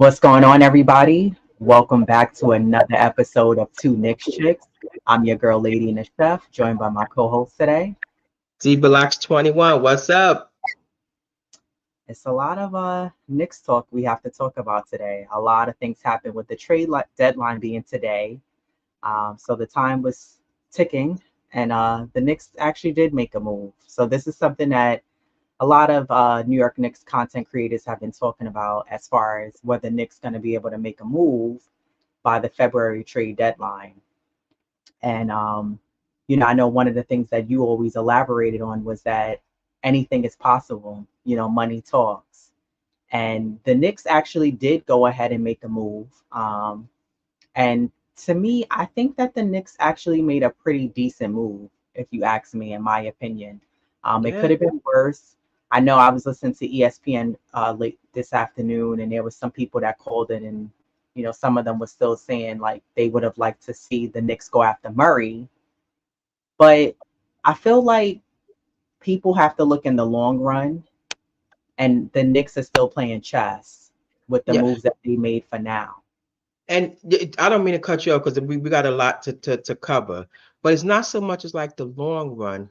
What's going on, everybody? Welcome back to another episode of Two Knicks Chicks. I'm your girl, Lady and the Chef, joined by my co-host today. Z 21, what's up? It's a lot of Knicks talk we have to talk about today. A lot of things happened with the deadline being today. So the time was ticking, and the Knicks actually did make a move. So this is something that a lot of New York Knicks content creators have been talking about as far as whether Knicks going to be able to make a move by the February trade deadline. And I know one of the things that you always elaborated on was that anything is possible. Money talks. And the Knicks actually did go ahead and make a move. And to me, I think that the Knicks actually made a pretty decent move, if you ask me, in my opinion. It could Yeah. have been worse. I know I was listening to ESPN late this afternoon, and there was some people that called it, and some of them were still saying like they would have liked to see the Knicks go after Murray. But I feel like people have to look in the long run, and the Knicks are still playing chess with the Yeah. moves that they made for now. And I don't mean to cut you off because we got a lot to cover, but it's not so much as like the long run.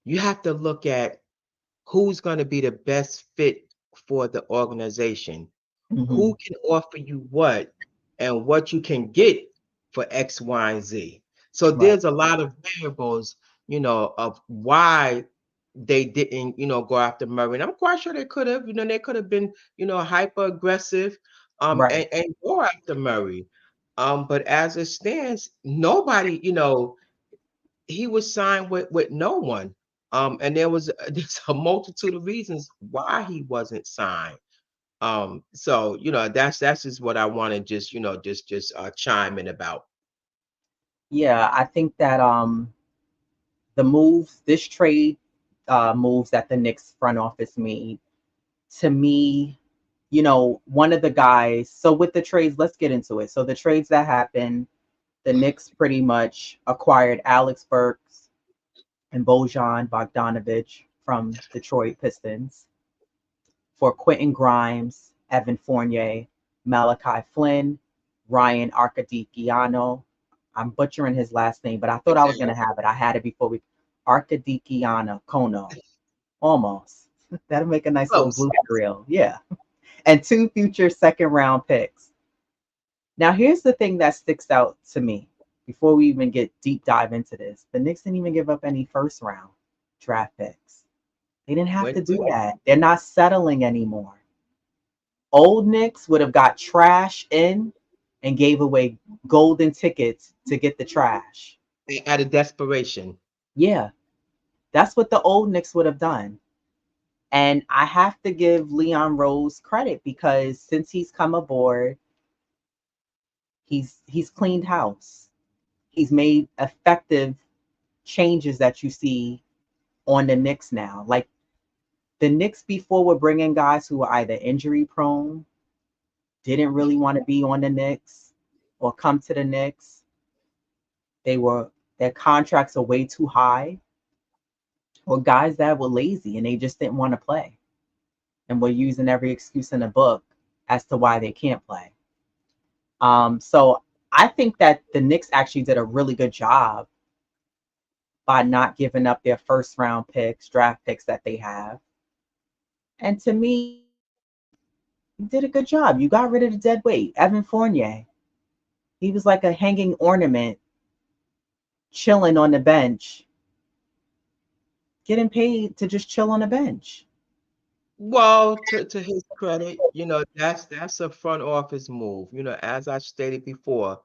You have to look at who's going to be the best fit for the organization, Hmm. who can offer you what, and what you can get for X, Y, and Z. So Right. there's a lot of variables, of why they didn't, go after Murray. And I'm quite sure they could have, they could have been, hyper aggressive, Right. and go after Murray. But as it stands, nobody, he was signed with no one. And there was there's a multitude of reasons why he wasn't signed. So that's just what I want to just just chime in about. Yeah, I think that the moves, this trade moves that the Knicks front office made, to me, one of the guys. So with the trades, let's get into it. So the trades that happened, the Knicks pretty much acquired Alex Burks and Bojan Bogdanovic from Detroit Pistons for Quentin Grimes, Evan Fournier, Malachi Flynn, Ryan Arcadikiano. I'm butchering his last name, but I thought I was gonna have it. I had it before we Arcadikiano Kono. Almost. That'll make a nice little Close. blue reel. Yeah. And two future second round picks. Now here's the thing that sticks out to me before we even get deep dive into this. The Knicks didn't even give up any first round draft picks. They didn't have Went to do away. that. They're not settling anymore. Old Knicks would have got trash in and gave away golden tickets to get the trash. Out of desperation. Yeah, that's what the old Knicks would have done. And I have to give Leon Rose credit because since he's come aboard, he's cleaned house. He's made effective changes that you see on the Knicks now. Like the Knicks before were bringing guys who were either injury prone, didn't really want to be on the Knicks, or come to the Knicks. Their contracts are way too high, or guys that were lazy and they just didn't want to play and were using every excuse in the book as to why they can't play. So I think that the Knicks actually did a really good job by not giving up their first round picks, draft picks that they have. And to me, you did a good job. You got rid of the dead weight. Evan Fournier, he was like a hanging ornament chilling on the bench, getting paid to just chill on the bench. Well, to his credit, that's a front office move. As I stated before,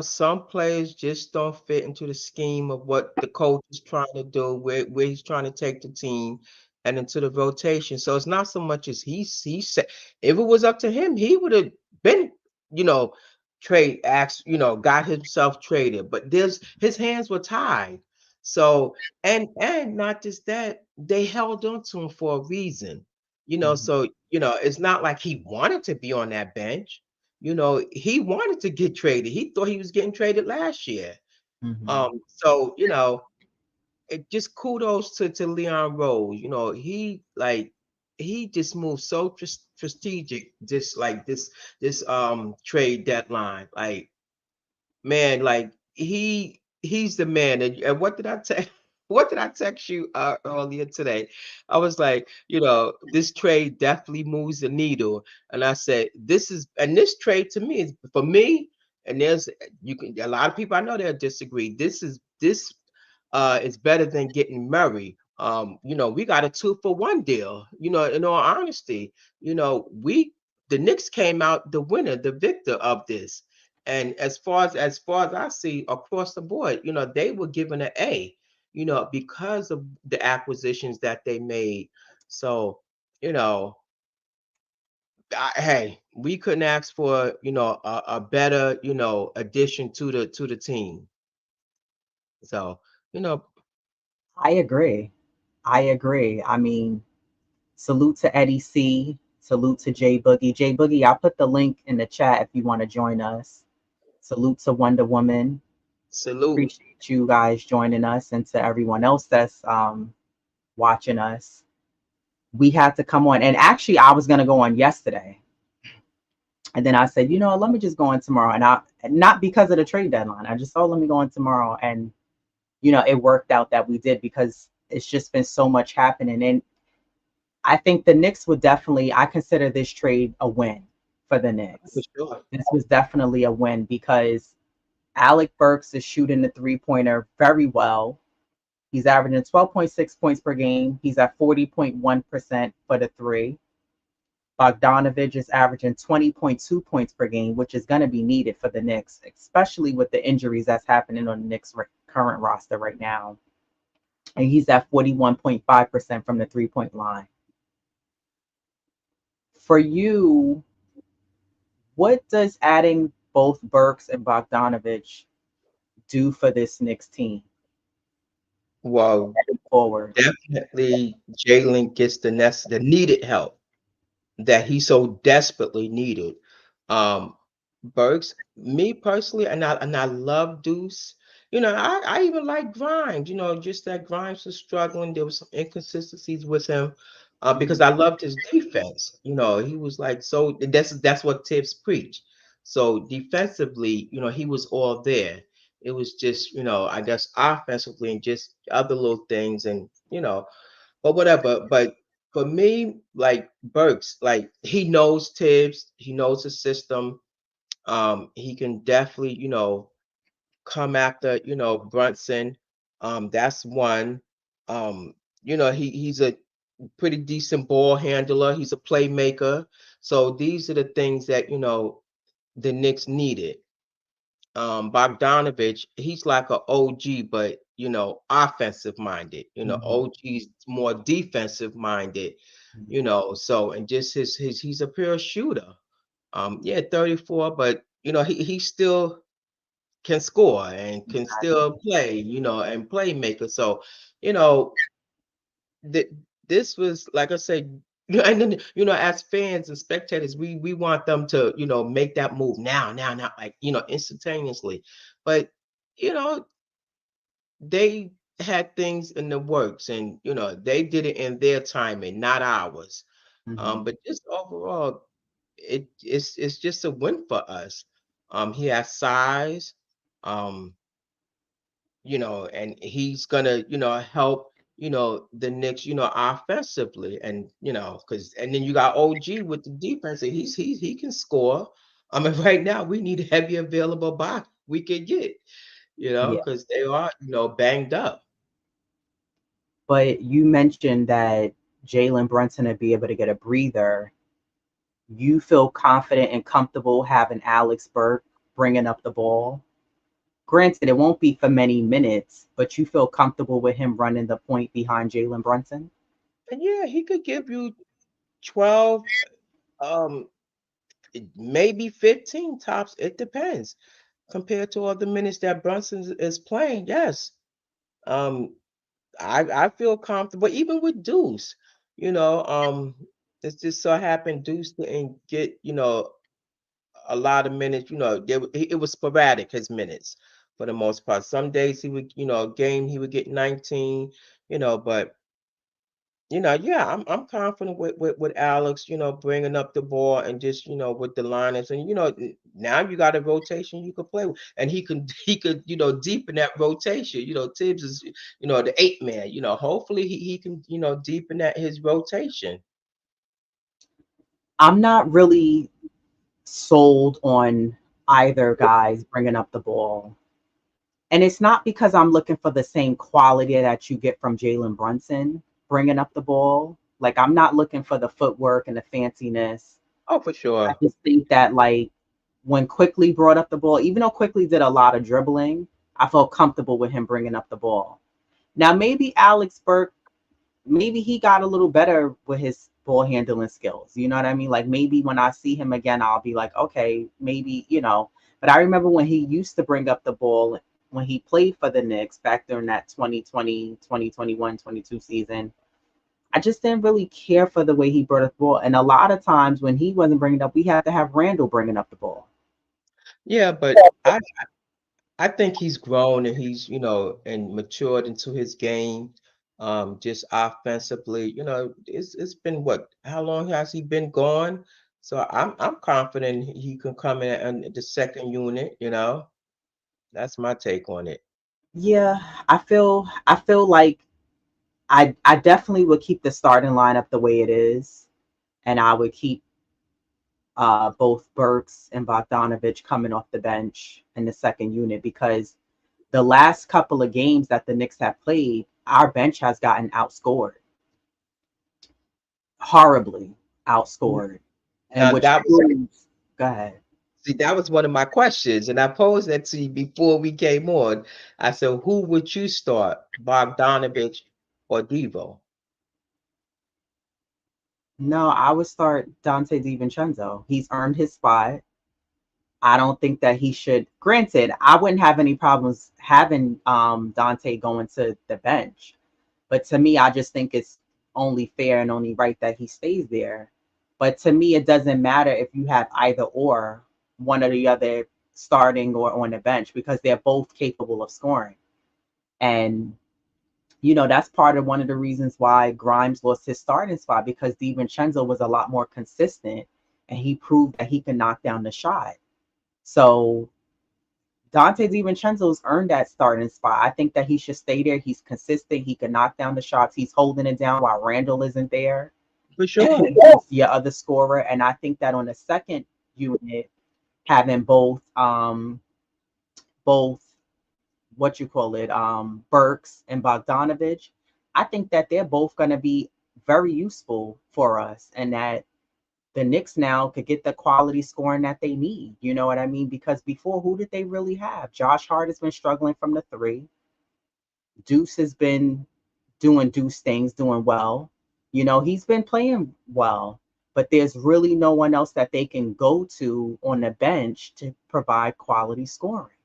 some players just don't fit into the scheme of what the coach is trying to do, where he's trying to take the team and into the rotation. So it's not so much as he said. If it was up to him, he would have been, you know, got himself traded. But there's his hands were tied. So and not just that, they held on to him for a reason. Mhm. So it's not like he wanted to be on that bench. He wanted to get traded. He thought he was getting traded last year. Mhm. So it just kudos to Leon Rose. He like he just moved so strategic, just like this trade deadline. Like, man, like he's the man. And what did I tell what did I text you earlier today? I was like, this trade definitely moves the needle. And I said, this trade to me is for me, and there's you can a lot of people I know they'll disagree. This is better than getting Murray. We got a 2-for-1 deal, in all honesty. We the Knicks came out the winner, the victor of this. And as far as I see across the board, they were given an A, because of the acquisitions that they made. So, you know, hey, we couldn't ask for, a better, addition to the team. So, you know, I agree. I agree. I mean, salute to Eddie C. Salute to J Boogie. J Boogie, I'll put the link in the chat if you want to join us. Salute to Wonder Woman. salute. Appreciate you guys joining us, and to everyone else that's watching us. We had to come on, and actually, I was gonna go on yesterday, and then I said, let me just go on tomorrow, and I not because of the trade deadline. I just let me go on tomorrow, and it worked out that we did because it's just been so much happening, and I think the Knicks would definitely. I consider this trade a win for the For Knicks. sure. This was definitely a win because Alec Burks is shooting the 3-pointer very well. He's averaging 12.6 points per game. He's at 40.1% for the three. Bogdanovich is averaging 20.2 points per game, which is going to be needed for the Knicks, especially with the injuries that's happening on the Knicks' current roster right now. And he's at 41.5% from the 3-point line. For you, what does adding both Burks and Bogdanovich do for this Knicks team Well, heading forward? definitely Jalen gets the needed help that he so desperately needed. Um, Burks, me personally, and I love Deuce. I even like Grimes. Just that Grimes was struggling. There was some inconsistencies with him, because I loved his defense. He was like so. That's what Tibbs preached. So defensively, he was all there. It was just, I guess offensively and just other little things, and but whatever. But for me, like Burks, like he knows Tibbs, he knows the system. He can definitely, come after, Brunson. That's one. Um, he's a pretty decent ball handler. He's a playmaker. So these are the things that, the Knicks needed. Bogdanovich, he's like a OG, but offensive minded. Mhm. OG's more defensive minded. So and just his he's a pure shooter. Yeah, 34, but he still can score and can still play. And playmaker. So you know th- this was like I said. And then, as fans and spectators, we want them to, make that move now, like, instantaneously. But, you know, they had things in the works, and, they did it in their timing, not ours. Mhm. But just overall, it's just a win for us. He has size. Um, and he's gonna, help, the Knicks, offensively, and because and then you got OG with the defense, and he can score. I mean, right now we need heavy available box we could get, Yeah. because they are, banged up. But you mentioned that Jalen Brunson would be able to get a breather. You feel confident and comfortable having Alex Burke bringing up the ball. Granted, it won't be for many minutes, but you feel comfortable with him running the point behind Jalen Brunson? And yeah, he could give you 12, um, maybe 15 tops. It depends compared to all the minutes that Brunson is playing. Yes. Um, I feel comfortable even with Deuce. You know, um, it's just so happened Deuce didn't get, a lot of minutes. It was sporadic his minutes for the most part. Some days he would, a game he would get 19, but Yeah, I'm confident with Alex, bringing up the ball and just, with the liners and now you got a rotation you could play with, and he could deepen that rotation. Tibbs is the eight man. Hopefully he can deepen that his rotation. I'm not really sold on either guys bringing up the ball. And it's not because I'm looking for the same quality that you get from Jalen Brunson bringing up the ball. Like, I'm not looking for the footwork and the fanciness. Oh, for I sure. just think that, like, when Quickly brought up the ball, even though Quickly did a lot of dribbling, I felt comfortable with him bringing up the ball. Now, maybe Alex Burke, maybe he got a little better with his ball handling skills. You know what I mean? Like, maybe when I see him again, I'll be like, okay, maybe. But I remember when he used to bring up the ball when he played for the Knicks back during that 2020, 2021, 22 season. I just didn't really care for the way he brought up the ball. And a lot of times when he wasn't bringing it up, we had to have Randall bringing up the ball. Yeah, but I think he's grown and he's, and matured into his game. Just offensively, it's been what? How long has he been gone? So I'm confident he can come in and the second unit. That's my take on it. Yeah, I feel like I definitely would keep the starting lineup the way it is, and I would keep both Burks and Bogdanovich coming off the bench in the second unit because the last couple of games that the Knicks have played, our bench has gotten outscored, horribly outscored, and Now which that was proves. Go ahead. see that was one of my questions, and I posed that to you before we came on. I said, who would you start, Bogdanovich or Devo? No, I would start Dante DiVincenzo. He's earned his spot. I don't think that he should. Granted, I wouldn't have any problems having Dante going to the bench, but to me, I just think it's only fair and only right that he stays there. But to me, it doesn't matter if you have either or one or the other starting or on the bench because they're both capable of scoring. And that's part of one of the reasons why Grimes lost his starting spot because DiVincenzo was a lot more consistent and he proved that he can knock down the shot. So Dante DiVincenzo's earned that starting spot. I think that he should stay there. He's consistent. He can knock down the shots. He's holding it down while Randall isn't there. For sure. He's your other scorer. And I think that on the second unit, having both what you call it, Burks and Bogdanovich, I think that they're both going to be very useful for us, and that the Knicks now could get the quality scoring that they need. You know what I mean? Because before, who did they really have? Josh Hart has been struggling from the three. Deuce has been doing Deuce things, doing well. He's been playing well, but there's really no one else that they can go to on the bench to provide quality scoring.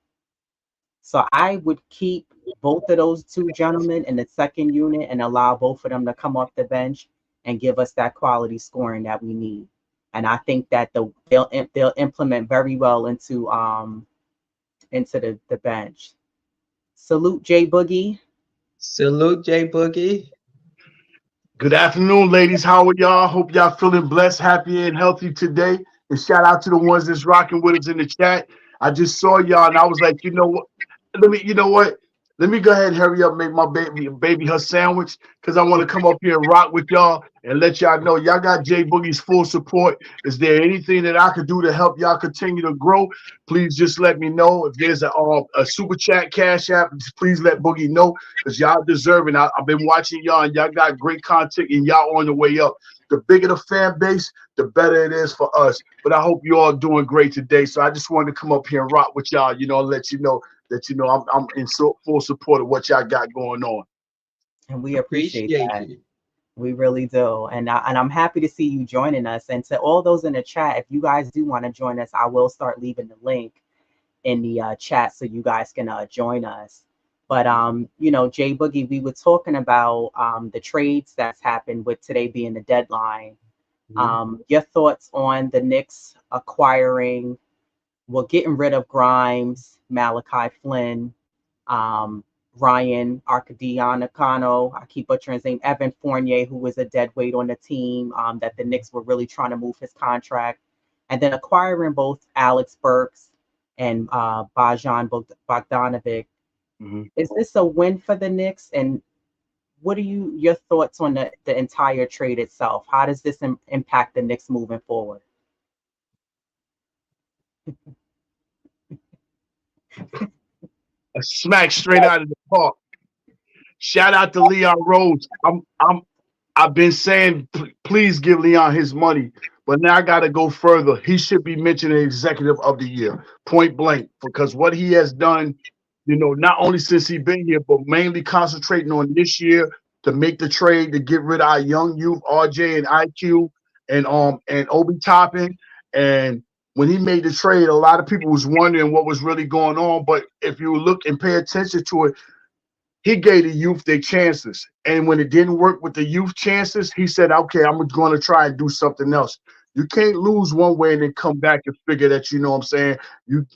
So I would keep both of those two gentlemen in the second unit and allow both of them to come off the bench and give us that quality scoring that we need. And I think that they'll implement very well into the bench. Salute Jay Boogie. Salute J Boogie. Good afternoon, ladies. How are y'all? Hope y'all feeling blessed, happy, and healthy today. And shout out to the ones that's rocking with us in the chat. I just saw y'all and I was like, you know what? You know what? Let me go ahead and hurry up, make my baby her sandwich because I want to come up here and rock with y'all and let y'all know y'all got Jay Boogie's full support. Is there anything that I could do to help y'all continue to grow? Please just let me know. If there's a super chat cash app, please let Boogie know because y'all deserve it. I've been watching y'all and y'all got great content and y'all on the way up. The bigger the fan base, the better it is for us. But I hope you all doing great today. So I just wanted to come up here and rock with y'all, let you know that I'm in full support of what y'all got going on. And we appreciate Appreciate that. you. We really do. And I'm happy to see you joining us. And to all those in the chat, if you guys do want to join us, I will start leaving the link in the chat so you guys can join us. But Jay Boogie, we were talking about the trades that's happened with today being the deadline. Your thoughts on the Knicks getting rid of Grimes, Malachi Flynn, Ryan Arcidiacono, I keep butchering his name, Evan Fournier, who was a dead weight on the team, that the Knicks were really trying to move his contract. And then acquiring both Alex Burks and Bojan Bogdanovic. Mm-hmm. Is this a win for the Knicks? And what are your thoughts on the entire trade itself? How does this impact the Knicks moving forward? A smack straight out of the park. Shout out to Leon Rose. I've been saying, please give Leon his money, but now I got to go further. He should be mentioned as Executive of the Year, point blank, because what he has done, not only since he's been here, but mainly concentrating on this year to make the trade to get rid of our young youth, RJ and IQ and Obi Toppin. And when he made the trade, a lot of people was wondering what was really going on. But if you look and pay attention to it, he gave the youth their chances. And when it didn't work with the youth chances, he said, okay, I'm going to try and do something else. You can't lose one way and then come back and figure that, you know what I'm saying, you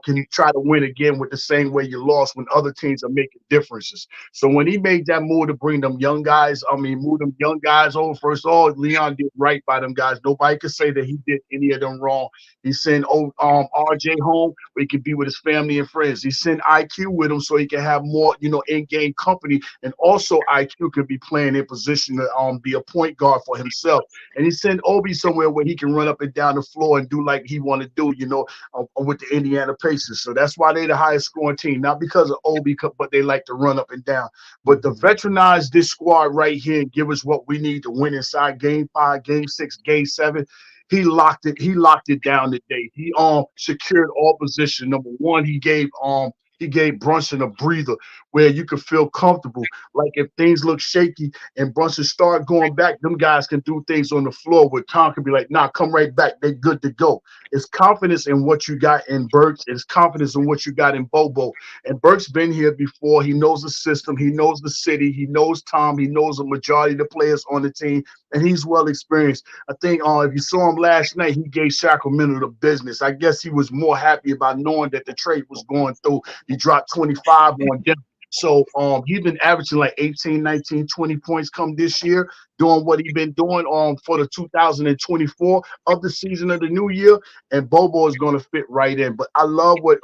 can try to win again with the same way you lost when other teams are making differences. So when he made that move to bring them young guys, move them young guys over, first of all, Leon did right by them guys. Nobody could say that he did any of them wrong. He sent RJ home where he could be with his family and friends. He sent IQ with him so he can have more, in-game company. And also IQ could be playing in position to be a point guard for himself. And he sent Obi somewhere where he can run up and down the floor and do like he want to do, with the Indiana Pacers. So that's why they're the highest scoring team, not because of Obi, but they like to run up and down. But to veteranize this squad right here and give us what we need to win inside Game 5, Game 6, Game 7, he locked it down today. He secured all position. Number one, he gave Brunson a breather where you could feel comfortable. Like if things look shaky and Brunson start going back, them guys can do things on the floor where Tom can be like, nah, come right back. They good to go. It's confidence in what you got in Burks. It's confidence in what you got in Bobo. And Burks been here before. He knows the system. He knows the city. He knows Tom. He knows the majority of the players on the team. And he's well experienced. I think if you saw him last night, he gave Sacramento the business. I guess he was more happy about knowing that the trade was going through. He dropped 25 on them. So he's been averaging like 18, 19, 20 points come this year, doing what he's been doing for the 2024 of the season of the new year. And Bobo is going to fit right in. But I love what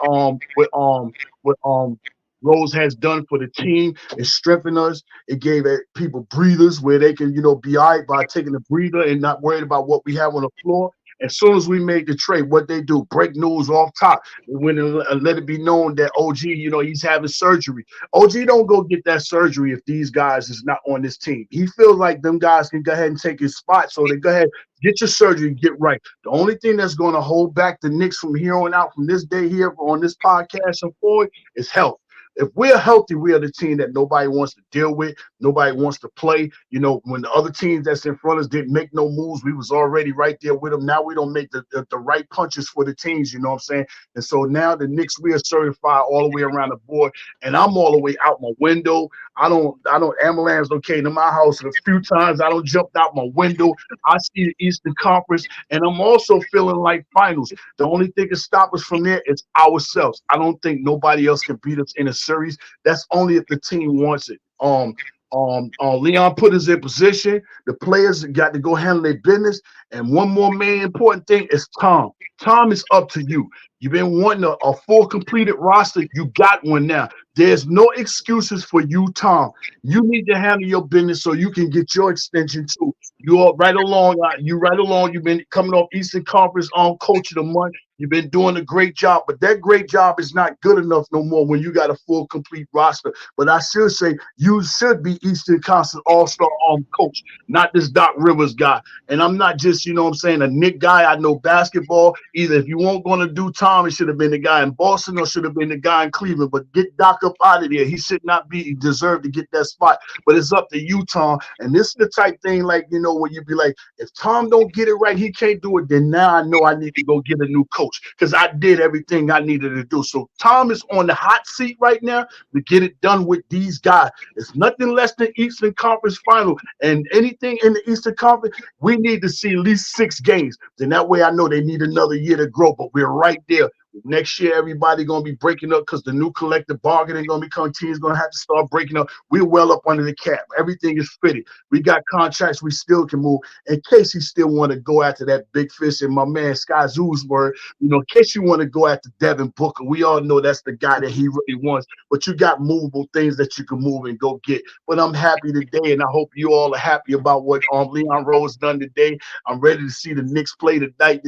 Rose has done for the team. It strengthened us. It gave people breathers where they can, be all right by taking a breather and not worried about what we have on the floor. As soon as we made the trade, what they do, break news off top. They went and let it be known that OG, he's having surgery. OG don't go get that surgery if these guys is not on this team. He feels like them guys can go ahead and take his spot, so they go ahead, get your surgery, get right. The only thing that's going to hold back the Knicks from here on out, from this day here on this podcast and forward, is health. If we're healthy, we are the team that nobody wants to deal with. Nobody wants to play. When the other teams that's in front of us didn't make no moves, we was already right there with them. Now we don't make the right punches for the teams, you know what I'm saying? And so now the Knicks, we are certified all the way around the board. And I'm all the way out my window. I don't ambulance came to my house a few times. I don't jump out my window. I see the Eastern Conference, and I'm also feeling like finals. The only thing that stop us from there is ourselves. I don't think nobody else can beat us in a series. That's only if the team wants it. Leon put us in position. The players got to go handle their business. And one more main important thing is Tom. Tom, is up to you. You've been wanting a full completed roster. You got one now. There's no excuses for you, Tom. You need to handle your business so you can get your extension too. You're right along. You've been coming off Eastern Conference Coach of the Month. You've been doing a great job, but that great job is not good enough no more when you got a full, complete roster. But I should say you should be Eastern Conference All-Star coach, not this Doc Rivers guy. And I'm not just, a Nick guy. I know basketball. Either if you weren't going to do Tom, it should have been the guy in Boston or should have been the guy in Cleveland. But get Doc up out of there. He should not be deserved to get that spot. But it's up to you, Tom. And this is the type thing where you be like, if Tom don't get it right, he can't do it, then now I know I need to go get a new coach because I did everything I needed to do. So Tom is on the hot seat right now to get it done with these guys. It's nothing less than Eastern Conference Final. And anything in the Eastern Conference, we need to see at least 6 games. Then that way I know they need another year to grow, but we're right there. Next year, everybody gonna be breaking up because the new collective bargaining gonna become. Teams gonna have to start breaking up. We're well up under the cap. Everything is fitted. We got contracts. We still can move. In case he still want to go after that big fish, and my man Sky Zoo's word, in case you want to go after Devin Booker, we all know that's the guy that he really wants. But you got movable things that you can move and go get. But I'm happy today, and I hope you all are happy about what Leon Rose done today. I'm ready to see the Knicks play tonight.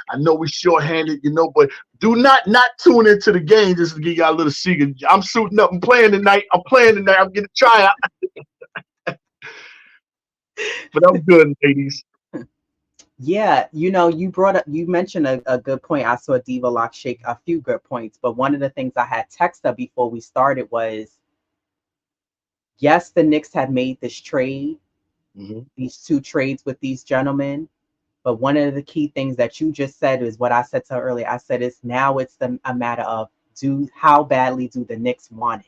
I know we shorthanded, but do not tune into the game just to give y'all a little secret. I'm suiting up and playing tonight. I'm getting a tryout. But I'm good, ladies. Yeah, you mentioned a good point. I saw Diva Lock shake a few good points, but one of the things I had texted her before we started was, yes, the Knicks had made this trade, these two trades with these gentlemen, but one of the key things that you just said is what I said to her earlier. I said it's a matter of how badly do the Knicks want it?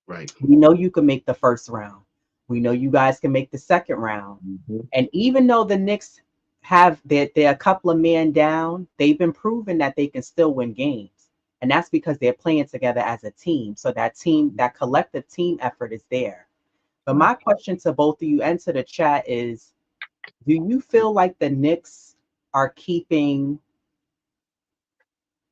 Right. We know you can make the first round. We know you guys can make the second round. And even though the Knicks they're a couple of men down, they've been proven that they can still win games. And that's because they're playing together as a team. So that collective team effort is there. But my question to both of you and to the chat is, do you feel like the Knicks are keeping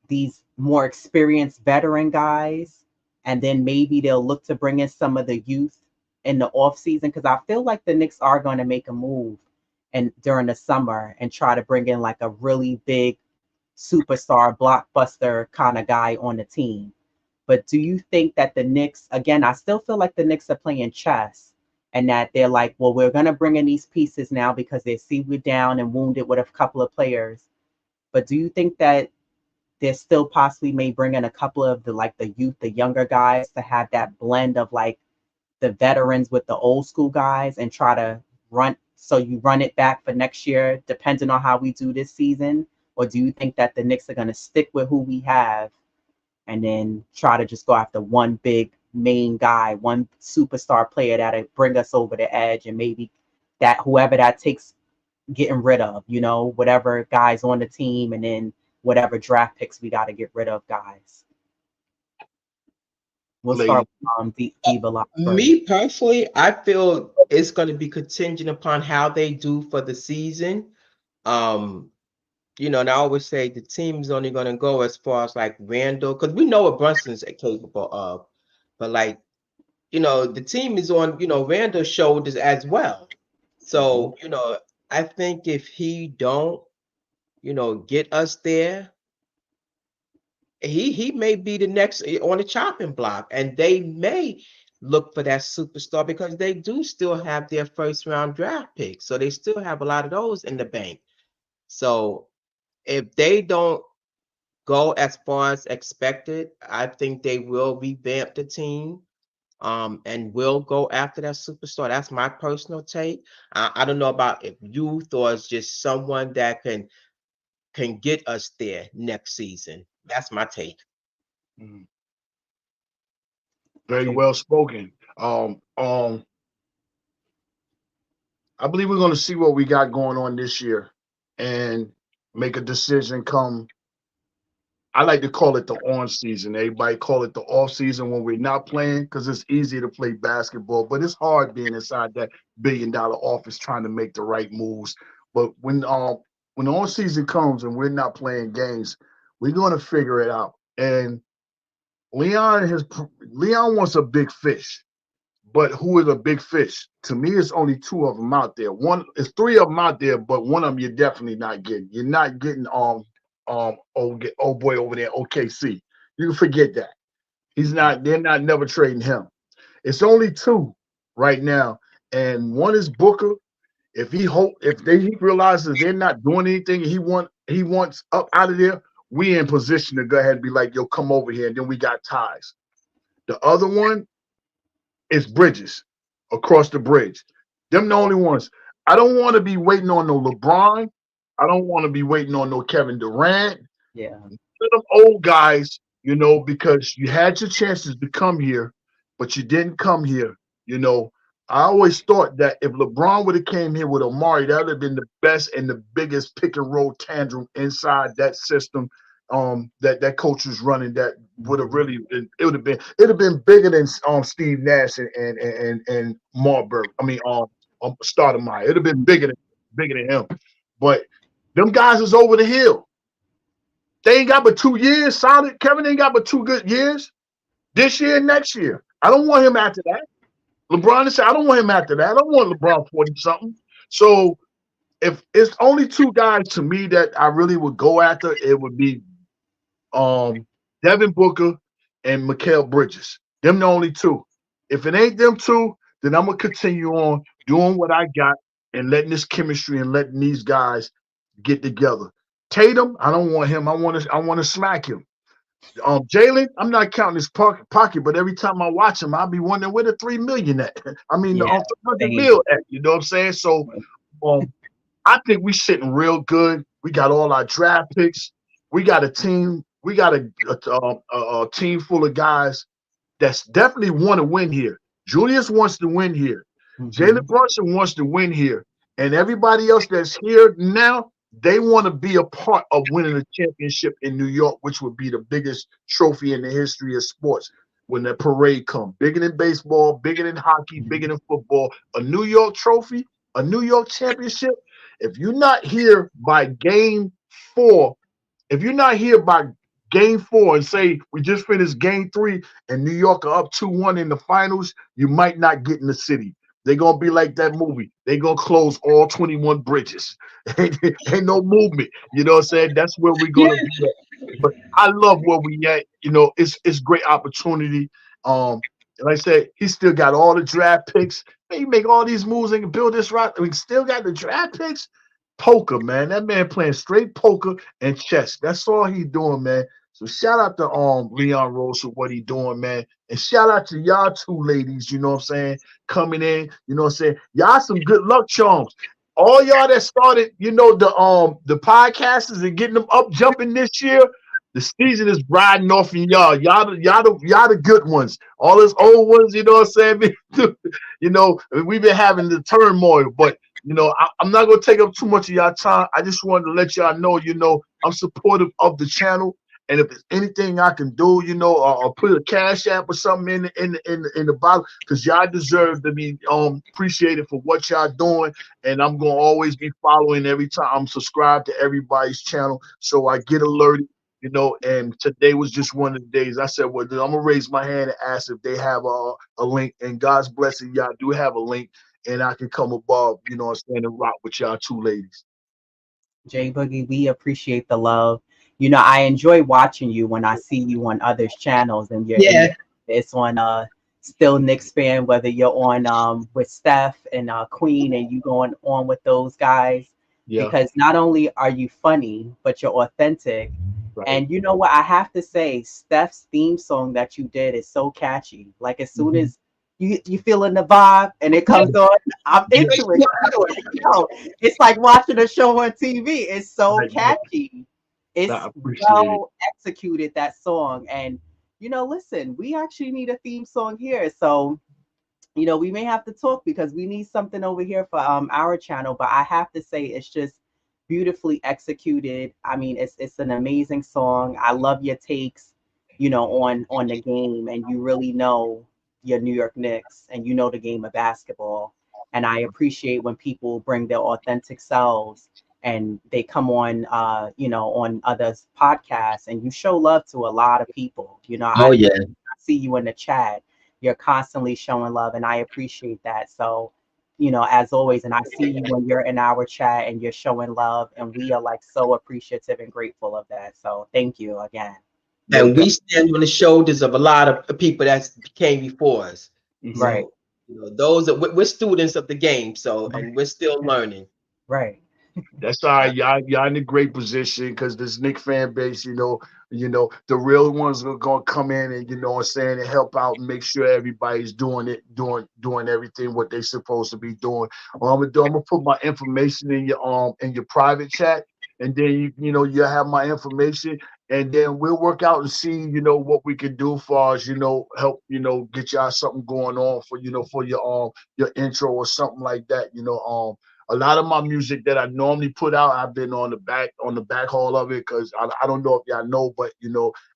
these more experienced veteran guys, and then maybe they'll look to bring in some of the youth in the off season? Because I feel like the Knicks are going to make a move and during the summer and try to bring in like a really big superstar blockbuster kind of guy on the team. But do you think that the Knicks, again, I still feel like the Knicks are playing chess, and that they're like, well, we're going to bring in these pieces now because they see we're down and wounded with a couple of players. But do you think that they still possibly may bring in a couple of the youth, the younger guys, to have that blend of like the veterans with the old school guys and try to you run it back for next year, depending on how we do this season? Or do you think that the Knicks are going to stick with who we have and then try to just go after one big main guy, one superstar player that'll bring us over the edge, and maybe that whoever that takes getting rid of, whatever guys on the team, and then whatever draft picks we got to get rid of guys? We'll start with Diva Lock first. Me personally, I feel it's going to be contingent upon how they do for the season. And I always say the team's only going to go as far as like Randall, because we know what Brunson's capable of. But the team is on, Randall's shoulders as well. So, I think if he don't, get us there, he may be the next on the chopping block, and they may look for that superstar because they do still have their first round draft pick. So they still have a lot of those in the bank. So if they don't go as far as expected, I think they will revamp the team and will go after that superstar. That's my personal take. I don't know about if youth or it's just someone that can get us there next season. That's my take. Very well spoken. I believe we're going to see what we got going on this year and make a decision come. I like to call it the on season. Everybody call it the off season when we're not playing, because it's easy to play basketball, but it's hard being inside that billion-dollar office trying to make the right moves. But when the on season comes and we're not playing games, we're going to figure it out. And Leon wants a big fish. But who is a big fish? To me, it's only two of them out there. It's three of them out there, but one of them you're definitely not getting. You're not getting old boy over there, OKC. You can forget that. They're not never trading him. It's only two right now. And one is Booker. If he realizes they're not doing anything, he wants up out of there, we in position to go ahead and be like, yo, come over here, and then we got ties. The other one is Bridges, across the bridge. Them the only ones. I don't want to be waiting on no LeBron. I don't want to be waiting on no Kevin Durant. Yeah. Them old guys, because you had your chances to come here, but you didn't come here. I always thought that if LeBron would have came here with Omari, that would have been the best and the biggest pick and roll tantrum inside that system. that coach was running that would have really it would have been bigger than Steve Nash and Marbury. I mean Stoudemire. It'd have been bigger than him. But them guys is over the hill. They ain't got but 2 years solid. Kevin ain't got but 2 good years. This year and next year. I don't want him after that. LeBron said, I don't want him after that. I don't want LeBron 40 something. So if it's only two guys to me that I really would go after, it would be Devin Booker and Mikal Bridges. Them the only two. If it ain't them two, then I'm gonna continue on doing what I got and letting this chemistry and letting these guys get together. Tatum, I don't want him. I want to smack him. Jalen, I'm not counting his pocket, but every time I watch him, I'll be wondering where the 3 million at. I mean, the Yeah, 300 same. mil at. You know what I'm saying? So, um, I think we sitting real good. We got all our draft picks. We got a team. We got a team full of guys that's definitely want to win here. Julius wants to win here. Jalen Mhm. Brunson wants to win here. And everybody else that's here now, they want to be a part of winning a championship in New York, which would be the biggest trophy in the history of sports when that parade comes. Bigger than baseball, bigger than hockey, bigger than football. A New York trophy, a New York championship. If you're not here by game 4, if you're not here by game 4 and say we just finished game 3 and New York are up 2-1 in the finals, you might not get in the city. They're gonna be like that movie. They're gonna close all 21 bridges. Ain't no movement. You know what I'm saying? That's where we're gonna be at. But I love where we at. You know, it's great opportunity. Like I said, he still got all the draft picks. Man, you make all these moves and build this right. We still got the draft picks. Poker, man. That man playing straight poker and chess. That's all he doing, man. So shout out to Leon Rose for what he doing, man. And shout out to y'all two ladies, you know what I'm saying, coming in, you know what I'm saying. Y'all some good luck charms. All y'all that started, the podcasters and getting them up jumping this year, the season is riding off in y'all. Y'all the good ones. All those old ones, you know what I'm saying? We've been having the turmoil, but I'm not gonna take up too much of y'all time. I just wanted to let y'all know, I'm supportive of the channel. And if there's anything I can do, or put a cash app or something in the bottom, because y'all deserve to be appreciated for what y'all doing. And I'm gonna always be following every time I'm subscribed to everybody's channel, so I get alerted. And today was just one of the days I said, well, I'm gonna raise my hand and ask if they have a link. And God's blessing, y'all do have a link, and I can come above, and stand and rock with y'all two ladies. Jay Boogie, we appreciate the love. I enjoy watching you when I see you on others' channels, and Yeah. it's on Still Knicks fan, whether you're on with Steph and Queen, and you going on with those guys, Yeah, because not only are you funny, but you're authentic. right. And you know what? I have to say, Steph's theme song that you did is so catchy. Like as soon Mhm. as you feeling the vibe and it comes on, I'm into it. It's like watching a show on TV. It's so Right, right. catchy. It's I appreciate it. well executed, that song. And listen, we actually need a theme song here. So we may have to talk because we need something over here for our channel. But I have to say, it's just beautifully executed. I mean, it's an amazing song. I love your takes, on the game, and you really know your New York Knicks, and you know the game of basketball. And I appreciate when people bring their authentic selves and they come on, on others' podcasts, and you show love to a lot of people. Oh I yeah. see you in the chat, you're constantly showing love, and I appreciate that. So as always, and I see you when you're in our chat and you're showing love, and we are like so appreciative and grateful of that. So thank you again. No And doubt. we stand on the shoulders of a lot of people that came before us. Mhm. Right, So, those that we're students of the game. So, and we're still learning. right. That's all right. Y'all in a great position because this Nick fan base, the real ones are gonna come in and what I'm saying, and help out and make sure everybody's doing it, doing everything what they supposed to be doing. I'm gonna put my information in your private chat, and then you'll have my information, and then we'll work out and see what we can do for us, help get y'all something going on for for your intro or something like that. A lot of my music that I normally put out, I've been on the back haul of it because I don't know if y'all know, but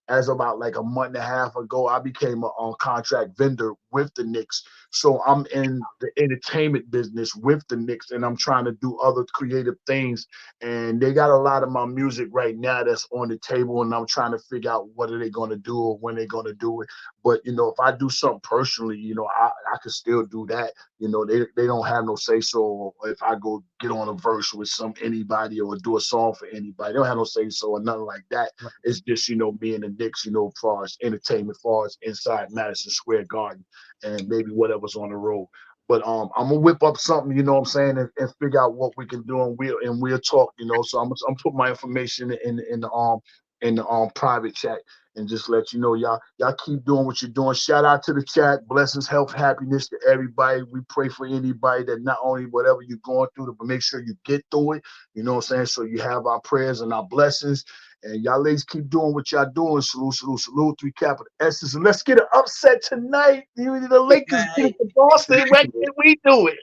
as about like a month and a half ago, I became a on contract vendor with the Knicks. So I'm in the entertainment business with the Knicks, and I'm trying to do other creative things. And they got a lot of my music right now that's on the table, and I'm trying to figure out what are they going to do or when they're going to do it. But if I do something personally, I could still do that. They don't have no say so if I go get on a verse with anybody or do a song for anybody. They don't have no say so or nothing like that. Right. It's just me and the Knicks, as far as entertainment, as far as inside Madison Square Garden and maybe whatever's on the road. But I'm gonna whip up something, you know what I'm saying, and figure out what we can do, and we'll talk, So I'm put my information in the private chat and just let you know, y'all keep doing what you're doing. Shout out to the chat, blessings, health, happiness to everybody. We pray for anybody that not only whatever you're going through, but make sure you get through it. You know what I'm saying? So you have our prayers and our blessings. And y'all ladies keep doing what y'all doing. Salute, salute, salute. 3 capital S's. And let's get an upset tonight. The Lakers get it to Boston. Why can't we do it?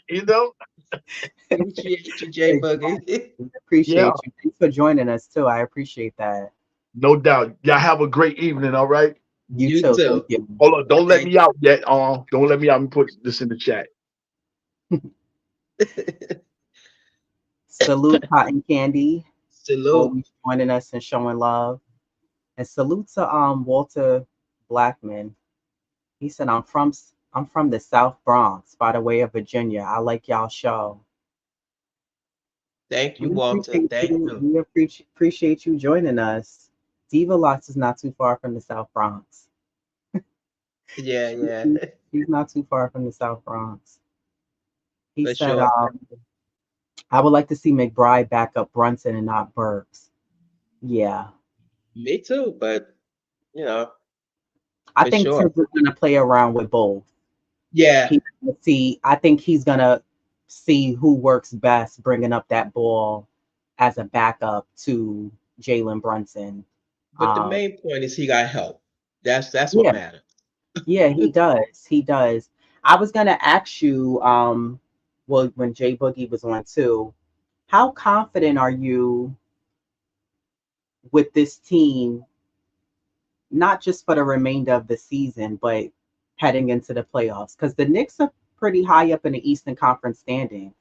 Appreciate you, J Boogie. Appreciate Yeah, you. Thanks for joining us too. I appreciate that. no doubt. Y'all have a great evening, all right? You You too. Thank too. you. Hold on. Don't let Thank me out yet. Don't let me out. Let me put this in the chat. Salute Cotton Candy, Salute. always joining us and showing love. And salute to Walter Blackman. He said, I'm from the South Bronx by the way of Virginia. I like y'all show. Thank you, We Walter. appreciate Thank you. you. We appreciate you joining us. Diva Lots is not too far from the South Bronx. Yeah, yeah, He's not too far from the South Bronx. He for said, sure. I would like to see McBride back up Brunson and not Burks. Yeah. Me too, but you know, I for think sure. Tibbs is gonna play around with both. Yeah, I think he's gonna see who works best bringing up that ball as a backup to Jalen Brunson. but the Um, main point is he got help. That's what yeah, matters. yeah, he does. He does. I was gonna ask you, well, when Jay Boogie was on too, how confident are you with this team, not just for the remainder of the season, but heading into the playoffs? Because the Knicks are pretty high up in the Eastern Conference standings.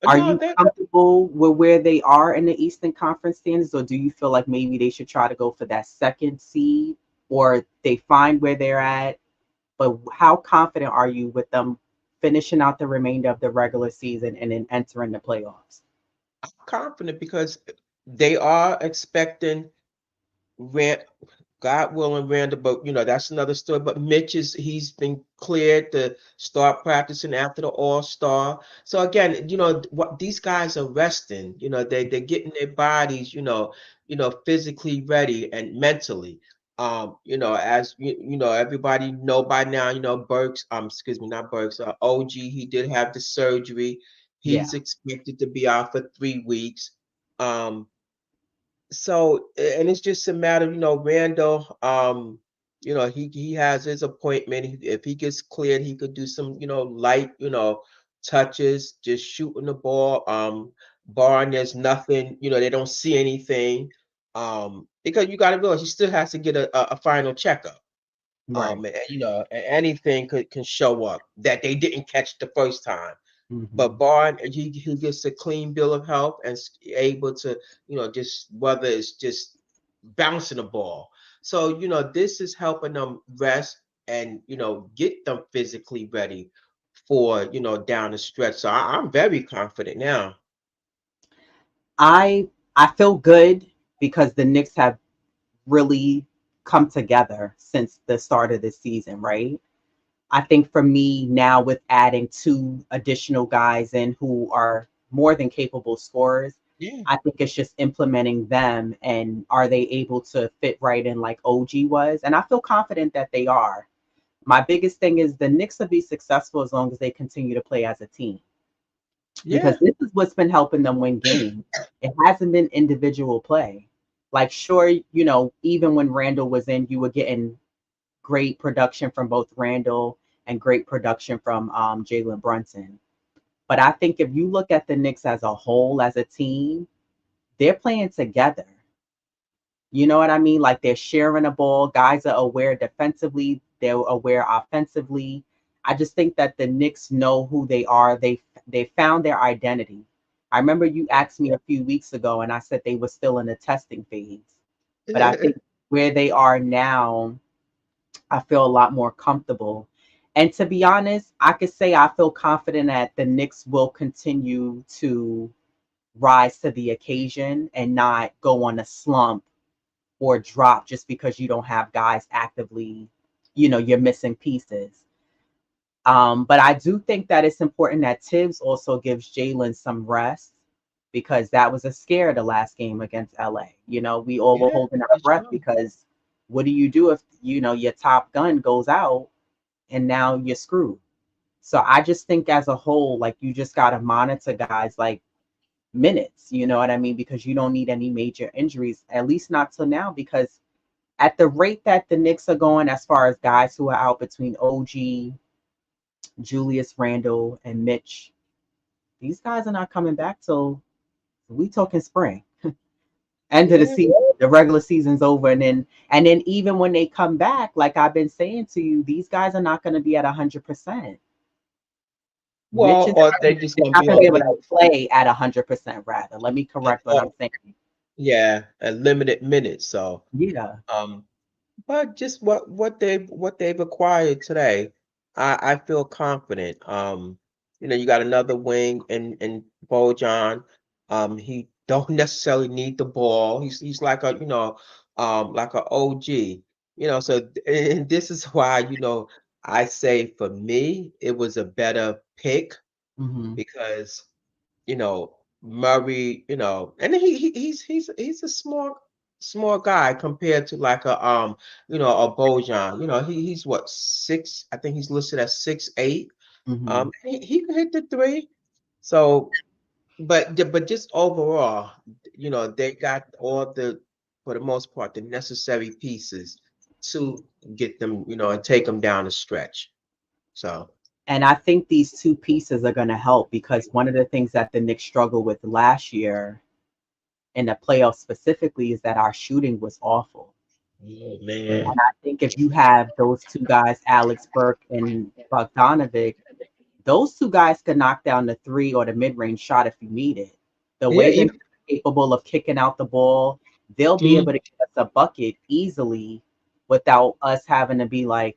But Are no, you that comfortable with where they are in the Eastern Conference standings, or do you feel like maybe they should try to go for that second seed, or they find where they're at? But how confident are you with them finishing out the remainder of the regular season and then entering the playoffs? I'm confident because they are expecting Rand, God willing, Randall, but that's another story. But he's been cleared to start practicing after the All-Star. So again, what these guys are resting, they're getting their bodies, physically ready and mentally. As everybody know by now, Burks, excuse me, not Burks, OG, he did have the surgery. Yeah, He's expected to be out for 3 weeks. So and it's just a matter, Randall, he has his appointment. If he gets cleared, he could do some, light, touches, just shooting the ball. Barring there's nothing, they don't see anything. Because you got to realize he still has to get a final checkup. right. Anything can show up that they didn't catch the first time. But Hmm. barring he gets a clean bill of health and able to, just whether it's just bouncing the ball. So, this is helping them rest and, get them physically ready for, down the stretch. So I'm very confident now. I feel good because the Knicks have really come together since the start of the season, right? I think for me now, with adding two additional guys in who are more than capable scorers, Yeah. I think it's just implementing them and are they able to fit right in like OG was? And I feel confident that they are. My biggest thing is the Knicks will be successful as long as they continue to play as a team, because Yeah. this is what's been helping them win games. It hasn't been individual play. Like, sure, even when Randall was in, you were getting great production from both Randall and great production from Jalen Brunson. But I think if you look at the Knicks as a whole, as a team, they're playing together. You know what I mean? Like they're sharing a ball. Guys are aware defensively. They're aware offensively. I just think that the Knicks know who they are. They found their identity. I remember you asked me a few weeks ago, and I said they were still in the testing phase. But I think where they are now, I feel a lot more comfortable. And to be honest, I could say I feel confident that the Knicks will continue to rise to the occasion and not go on a slump or drop just because you don't have guys actively, you're missing pieces. But I do think that it's important that Tibbs also gives Jalen some rest because that was a scare the last game against LA. We all were Yeah, holding our for breath sure. because what do you do if, your top gun goes out and now you're screwed? So I just think as a whole, like you just got to monitor guys like minutes, you know what I mean? Because you don't need any major injuries, at least not till now, because at the rate that the Knicks are going, as far as guys who are out between OG, Julius Randle, and Mitch, these guys are not coming back till we talking spring. End of the Yeah. season, the regular season's over, and then even when they come back, like I've been saying to you, these guys are not going to be at 100%. Mitch Well, is or they just gonna not be going to on be able to limit, play at 100%. Rather, let me correct what I'm or saying. yeah, a limited minutes. So, Yeah. um, but just what they've acquired today, I feel confident. You got another wing in Bojan. He don't necessarily need the ball. He's like like a OG. So and this is why, I say for me it was a better pick Hmm. because Murray, and he's a small guy compared to like a Bojan. He's what, six? I think he's listed as 6'8". Hmm. He can hit the three. So, but just overall, they got all for the most part, the necessary pieces to get them, and take them down the stretch. So, And I think these two pieces are going to help because one of the things that the Knicks struggled with last year in the playoffs specifically is that our shooting was awful. oh man. And I think if you have those two guys, Alex Burke and Bogdanovic, those two guys could knock down the three or the mid-range shot if you need it. The Yeah, way they're even, capable of kicking out the ball, they'll be able mm, to get us a bucket easily without us having to be like,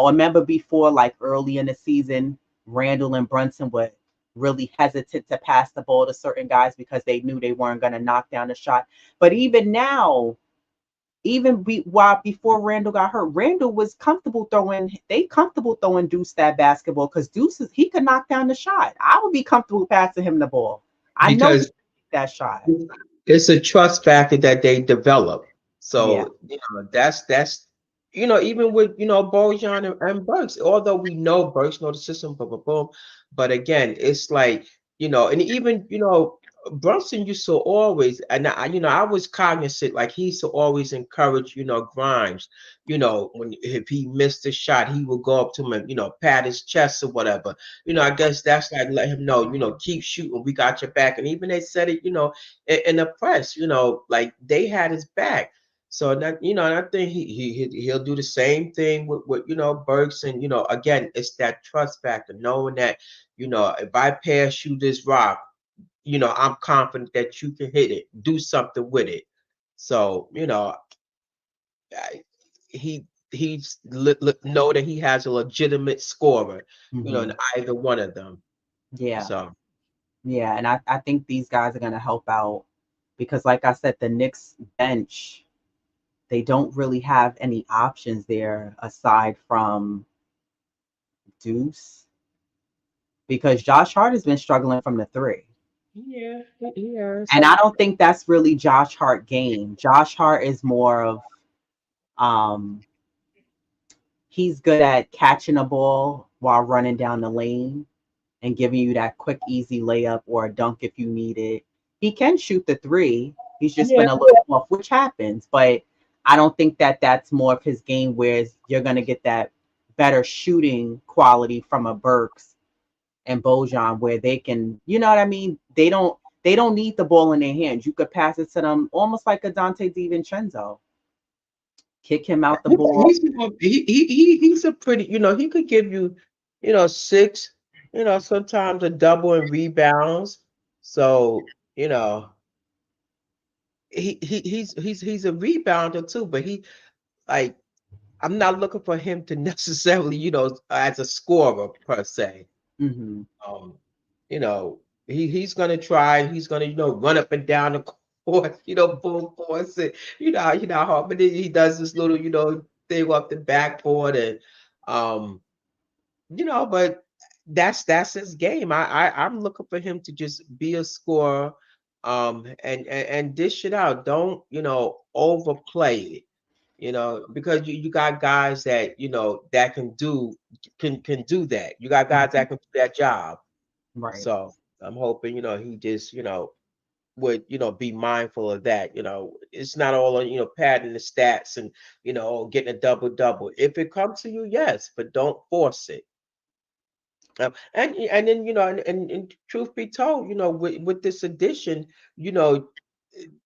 remember before, like early in the season, Randall and Brunson were really hesitant to pass the ball to certain guys because they knew they weren't going to knock down the shot. But even now, while before Randall got hurt, Randall was comfortable throwing. They comfortable throwing Deuce that basketball because he could knock down the shot. I would be comfortable passing him the ball. I know he because can take that shot. it's a trust factor that they develop. Yeah. So, that's even with Bojan and Burks, although we know Burks know the system, boom, boom, boom. But again, it's like, and even Brunson used to always, and I was cognizant, like he used to always encourage, Grimes, when if he missed a shot, he would go up to him and, pat his chest or whatever. I guess that's like let him know, keep shooting, we got your back. And even they said it, in the press, like they had his back. So that, and I think he'll do the same thing with Burks. And again, it's that trust factor, knowing that if I pass you this rock, I'm confident that you can hit it, do something with it. So I- he's know that he has a legitimate scorer, Hmm. in either one of them. Yeah. So Yeah. And I think these guys are going to help out because, like I said, the Knicks bench, they don't really have any options there aside from Deuce because Josh Hart has been struggling from the three. yeah, yes. And I don't think that's really Josh Hart game. Josh Hart is more of um he's good at catching a ball while running down the lane and giving you that quick easy layup or a dunk if you need it. He can shoot the three. He's just Yeah. been a little off, which happens, but I don't think that that's more of his game where you're going to get that better shooting quality from a Burks and Bojan where they can, you know what I mean? They don't need the ball in their hands. You could pass it to them almost like a Dante DiVincenzo. Kick him out the ball. He's a pretty, he could give you, six, sometimes a double in rebounds. So, he's a rebounder too, but like I'm not looking for him to necessarily, as a scorer per se. Hmm. Um, you know, he's gonna try. He's gonna, run up and down the court, full force. And, how hard, but then he does this little, thing off the backboard, and um, but that's his game. I'm looking for him to just be a scorer, and dish it out. Don't, overplay it. Because you got guys that that can do that. You got guys Hmm. that can do that job. Right. So I'm hoping, he just, would, be mindful of that. It's not all on, padding the stats and, getting a double double. If it comes to you, yes, but don't force it. And then, and truth be told, with this addition, you know,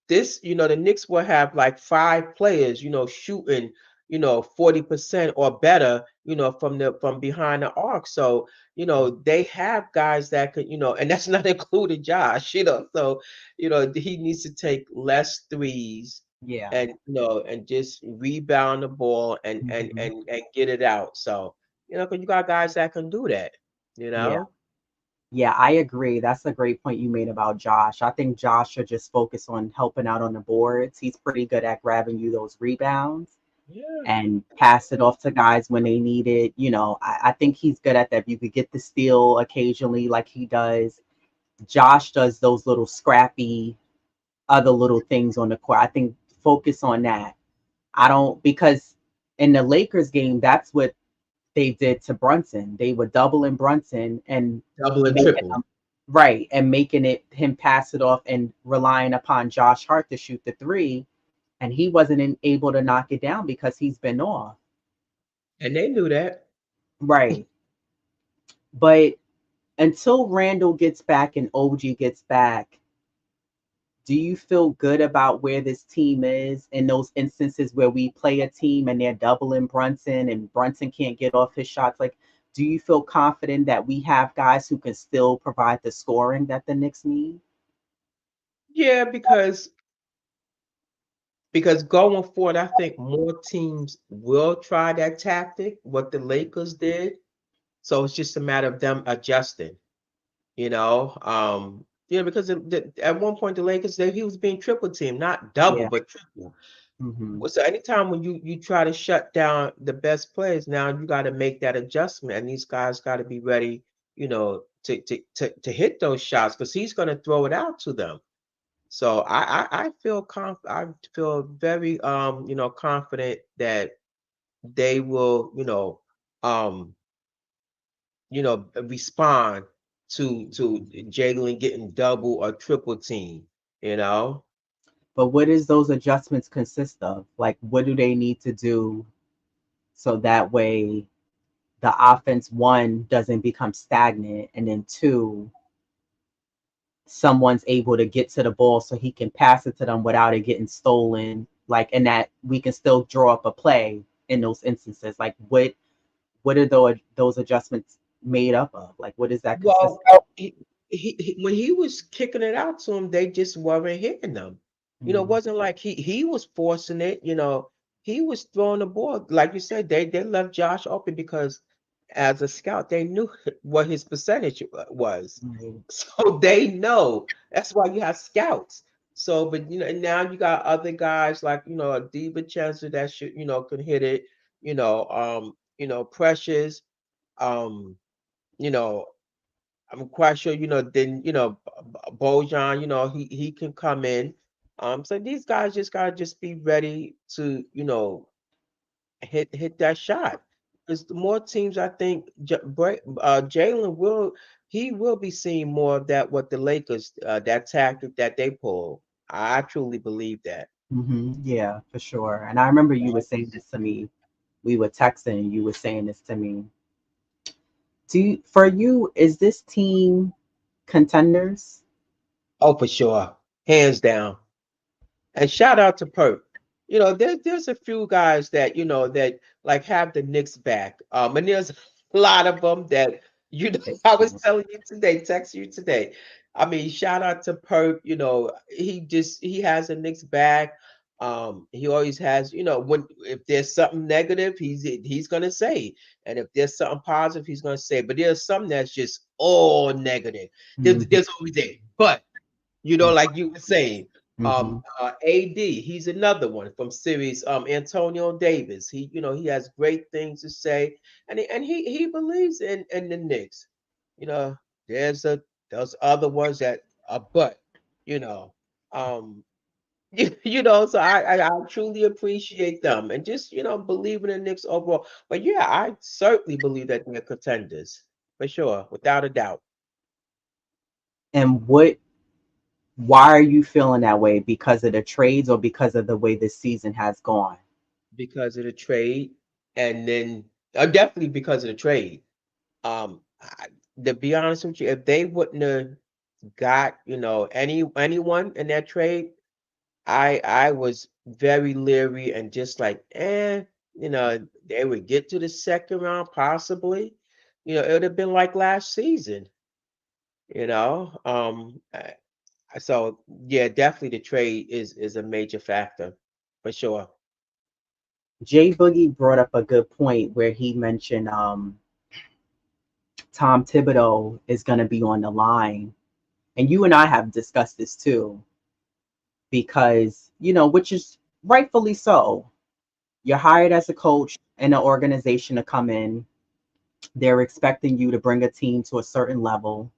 this, the Knicks will have like five players, shooting, 40% or better, from behind the arc. So, they have guys that could, and that's not including Josh, So, he needs to take less threes Yeah. and, and just rebound the ball and Hmm. get it out. So, because you got guys that can do that, you Yeah. know? Yeah, I agree. That's a great point you made about Josh. I think Josh should just focus on helping out on the boards. He's pretty good at grabbing you those rebounds Yeah. and pass it off to guys when they need it. I think he's good at that. If you could get the steal occasionally, like he does, Josh does those little scrappy other little things on the court. I think focus on that. I don't because in the Lakers game, that's what they did to Brunson. They were doubling Brunson and Double and making triple. him right and making it him pass it off and relying upon Josh Hart to shoot the three, and he wasn't able to knock it down because he's been off. And they knew that. Right. But until Randall gets back and OG gets back, do you feel good about where this team is in those instances where we play a team and they're doubling Brunson and Brunson can't get off his shots? Like, do you feel confident that we have guys who can still provide the scoring that the Knicks need? Yeah, because going forward, I think more teams will try that tactic, what the Lakers did. So it's just a matter of them adjusting, because at one point the Lakers, he was being triple teamed, not double, Yeah. but triple. Hmm. Well, so anytime when you try to shut down the best players, now you got to make that adjustment, and these guys got to be ready, to hit those shots because he's going to throw it out to them. So I feel very confident that they will um respond to Jalen getting double or triple team. You know. But what does those adjustments consist of? Like, what do they need to do so that way the offense, one, doesn't become stagnant, and then two, someone's able to get to the ball so he can pass it to them without it getting stolen, like, and that we can still draw up a play in those instances. Like, what are those adjustments made up of? Like, what does that consist Well, when he was kicking it out to him, they just weren't hitting them. of? It wasn't like he was forcing it. He was throwing the ball. Like you said, they left Josh open because as a scout, they knew what his percentage was. Mhm. So they know. That's why you have scouts. So, but and now you got other guys like a DiVincenzo that should can hit it. Precious. Um, you know, I'm quite sure, then, Bojan, he can come in. So these guys just gotta just be ready to, hit that shot. Because the more teams, I think, Jalen will be seeing more of that what the Lakers, that tactic that they pull. I truly believe that. Yeah, for sure. And I remember you were saying this to me. We were texting, and you were saying this to me. For you, is this team contenders? Oh, for sure, hands down. And shout out to Perk. There's a few guys that that like have the Knicks back. And there's a lot of them that I was telling you today, text you today. I mean, shout out to Perk. He has a Knicks back. He always has. When if there's something negative, he's gonna say, and if there's something positive, he's gonna say. But there's something that's just all negative. There's always that. But like you were saying, AD, he's another one from series. Antonio Davis, he has great things to say, and he believes in the Knicks. You know, there's those other ones that are, but you know, um, so I truly appreciate them and just believe in the Knicks overall. But yeah, I certainly believe that they're contenders for sure, without a doubt. And why are you feeling that way? Because of the trades or because of the way this season has gone? Because of the trade, and then definitely because of the trade. To be honest with you, if they wouldn't have got anyone in that trade, I was very leery and just like, they would get to the second round possibly. It would have been like last season. You know, so yeah, definitely the trade is a major factor for sure. Jay Boogie brought up a good point where he mentioned Tom Thibodeau is going to be on the line. And you and I have discussed this too, because, which is rightfully so. You're hired as a coach in an organization to come in. They're expecting you to bring a team to a certain level.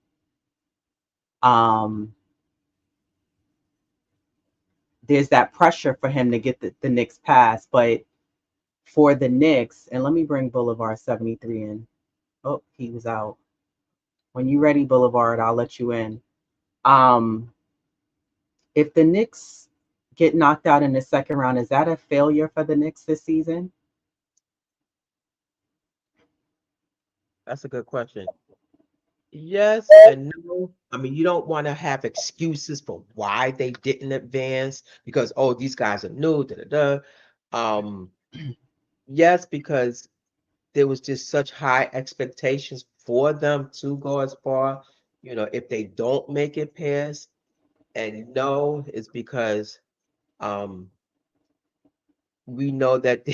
Um, there's that pressure for him to get the Knicks pass. But for the Knicks, and let me bring Boulevard 73 in. Oh, he was out. When you ready, Boulevard, I'll let you in. Um, if the Knicks get knocked out in the second round, is that a failure for the Knicks this season? That's a good question. Yes and no. I mean, you don't want to have excuses for why they didn't advance because these guys are new. Da, da, da. Um, yes, because there was just such high expectations for them to go as far. If they don't make it past, and no, it's because um we know that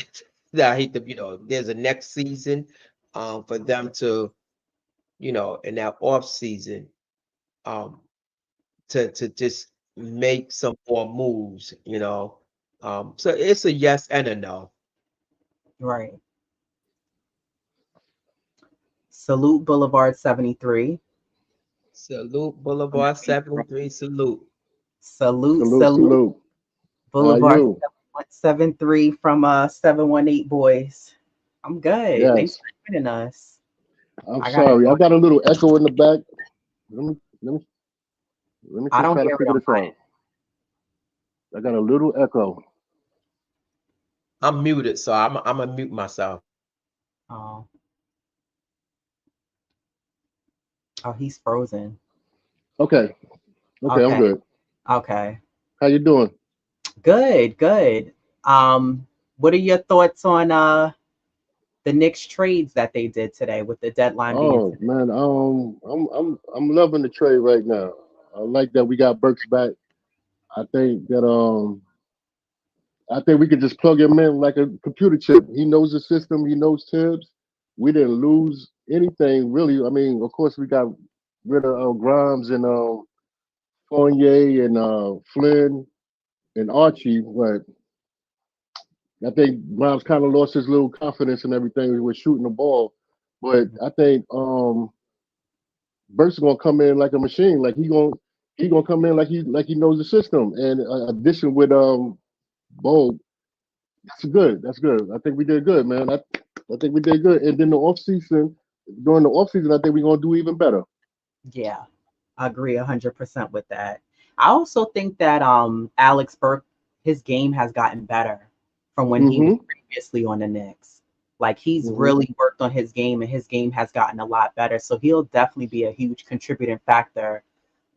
that I hate to, there's a next season for them to, in that off season. Um, to just make some more moves. So it's a yes and a no. Right. Salute Boulevard 73. Salute Boulevard 73, salute. Salute, Salute, salute. salute. How are Boulevard you? 713 from 718 boys. I'm good. Thanks Yes. for joining us. I'm I gotta sorry. I go. got a little echo in the back. Let me let me let me I just don't try to hear it figure on this out. I got a little echo. I'm muted, so I'm gonna mute myself. my oh, he's frozen. Okay. Okay, I'm Okay. good. Okay. How you doing? Good, good. Um, what are your thoughts on the Knicks trades that they did today with the deadline being Oh today? man, I'm loving the trade right now. I like that we got Burks back. I think that I think we could just plug him in like a computer chip. He knows the system. He knows Tibbs. We didn't lose anything really. I mean, of course, we got rid of Grimes and Fournier and Flynn and Archie, but I think Grimes kind of lost his little confidence and everything. He was shooting the ball, but I think Burks is gonna come in like a machine. Like he gonna come in like he knows the system. And addition with Bo, that's good. That's good. I think we did good, man. I think we did good. And then the off season, during the off season, I think we're gonna do even better. Yeah, I agree 100% with that. I also think that Alex Burke, his game has gotten better from when he was Hmm. previously on the Knicks. Like he's really worked on his game, and his game has gotten a lot better. So he'll definitely be a huge contributing factor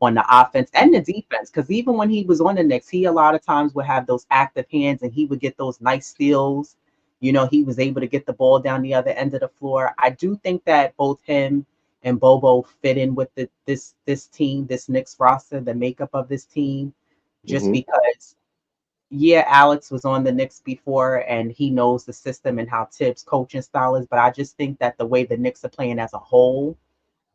on the offense and the defense. Because even when he was on the Knicks, he a lot of times would have those active hands, and he would get those nice steals. You know, he was able to get the ball down the other end of the floor. I do think that both him and Bobo fit in with this team, this Knicks roster, the makeup of this team, just because yeah, Alex was on the Knicks before and he knows the system and how Tibbs' coaching style is. But I just think that the way the Knicks are playing as a whole,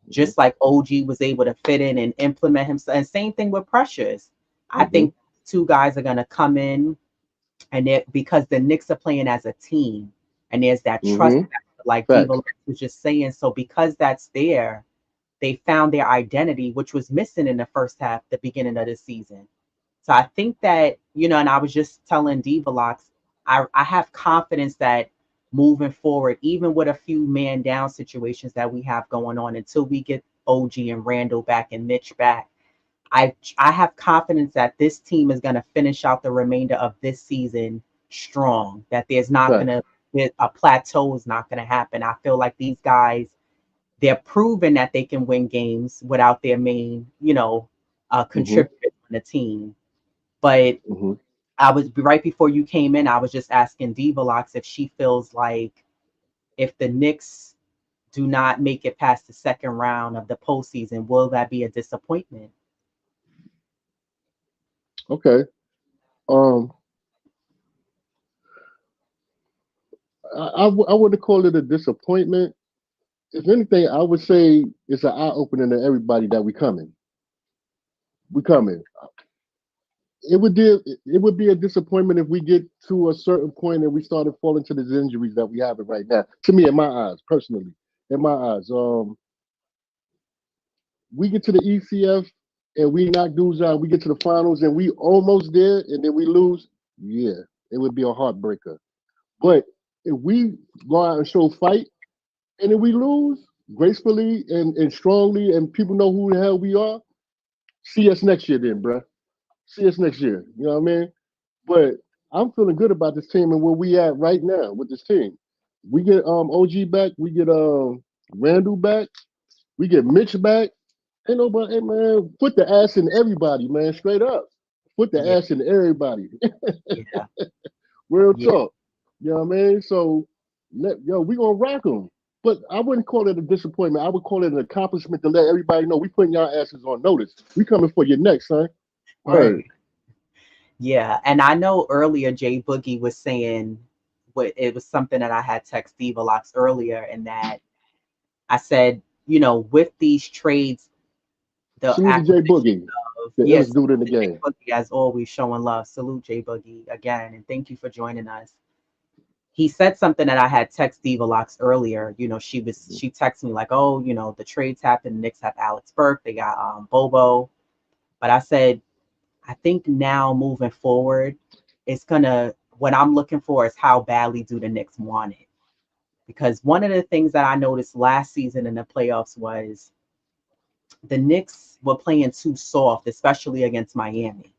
just like OG was able to fit in and implement himself. And same thing with Precious. I think two guys are going to come in and because the Knicks are playing as a team and there's that trust, like Diva was just saying. So because that's there, they found their identity, which was missing in the first half, the beginning of the season. So I think that, you know, and I was just telling Diva I have confidence that moving forward, even with a few man down situations that we have going on until we get OG and Randall back and Mitch back, I have confidence that this team is going to finish out the remainder of this season strong, that there's not going to be a plateau is not going to happen. I feel like these guys, they're proving that they can win games without their main, you know, contributors on the team. But I was right before you came in, I was just asking Divalox if she feels like if the Knicks do not make it past the second round of the postseason, will that be a disappointment? Okay. Um, I wouldn't call it a disappointment. If anything, I would say it's an eye opening to everybody that we coming. We coming. It would be a disappointment if we get to a certain point and we started falling to these injuries that we have it right now. To me, in my eyes, personally, in my eyes, we get to the ECF and we knock dudes out. We get to the finals and we almost there, and then we lose. Yeah, it would be a heartbreaker. But if we go out and show fight, and then we lose gracefully and strongly, and people know who the hell we are, see us next year, then, bruh. See us next year. You know what I mean? But I'm feeling good about this team and where we at right now with this team. We get OG back. We get Randall back. We get Mitch back. Ain't nobody, hey man, put the ass in everybody, man. Straight up, put the Yeah, ass in everybody. yeah, Real yeah, talk. You know what I mean? So, we gonna rock them. But I wouldn't call it a disappointment. I would call it an accomplishment to let everybody know we putting y'all asses on notice. We coming for your next, son. Word. right. Yeah, and I know earlier Jay Boogie was saying what it was something that I had text Divalox earlier, and that I said, you know, with these trades, the Salute to J acquisition Boogie, of the yes, illest dude in the to Jay game. Boogie as always showing love. Salute Jay Boogie again, and thank you for joining us. He said something that I had text Divalox earlier. You know, she texted me like, oh, you know, the trades happened. Knicks have Alex Burke, they got Bobo. But I said, I think now moving forward, it's gonna what I'm looking for is how badly do the Knicks want it. Because one of the things that I noticed last season in the playoffs was the Knicks were playing too soft, especially against Miami.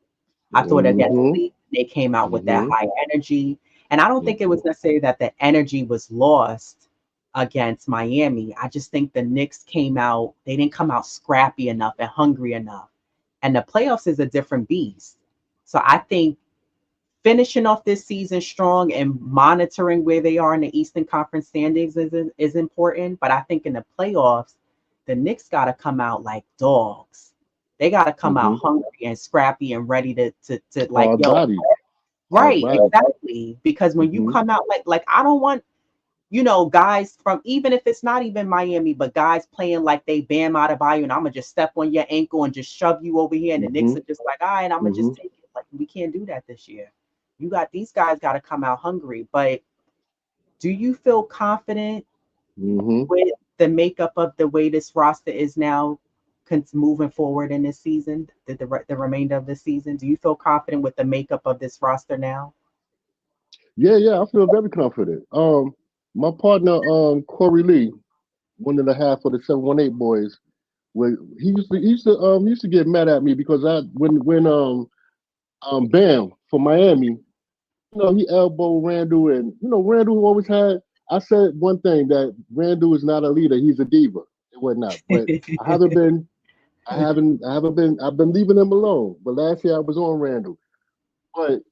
I thought against Mm-hmm. Cleveland, they came out with that Mm-hmm. high energy. And I don't think it Mm-hmm. was necessarily that the energy was lost against Miami. I just think the Knicks came out, they didn't come out scrappy enough and hungry enough. And the playoffs is a different beast. So I think finishing off this season strong and monitoring where they are in the Eastern Conference standings is important. But I think in the playoffs, the Knicks got to come out like dogs. They got to come out Mm-hmm. hungry and scrappy and ready to like, Hard yo, body. Hard right, body. exactly. Because when you Mm-hmm. come out like I don't want, you know, guys from even if it's not even Miami, but guys playing like they Bam out of Bayou and I'm gonna just step on your ankle and just shove you over here, and the Knicks Mm-hmm. are just like, all right, I'm gonna Mm-hmm. just take it. Like we can't do that this year. You got these guys got to come out hungry. But do you feel confident Mm-hmm. with the makeup of the way this roster is now, moving forward in this season, the remainder of the season? Do you feel confident with the makeup of this roster now? Yeah, I feel very confident. My partner, Corey Lee, one and a half of the 718 boys, where he used to get mad at me because Bam for Miami, he elbowed Randall, and Randall always had I said one thing that Randall is not a leader; he's a diva and whatnot. But I've been I've been leaving him alone. But last year I was on Randall. But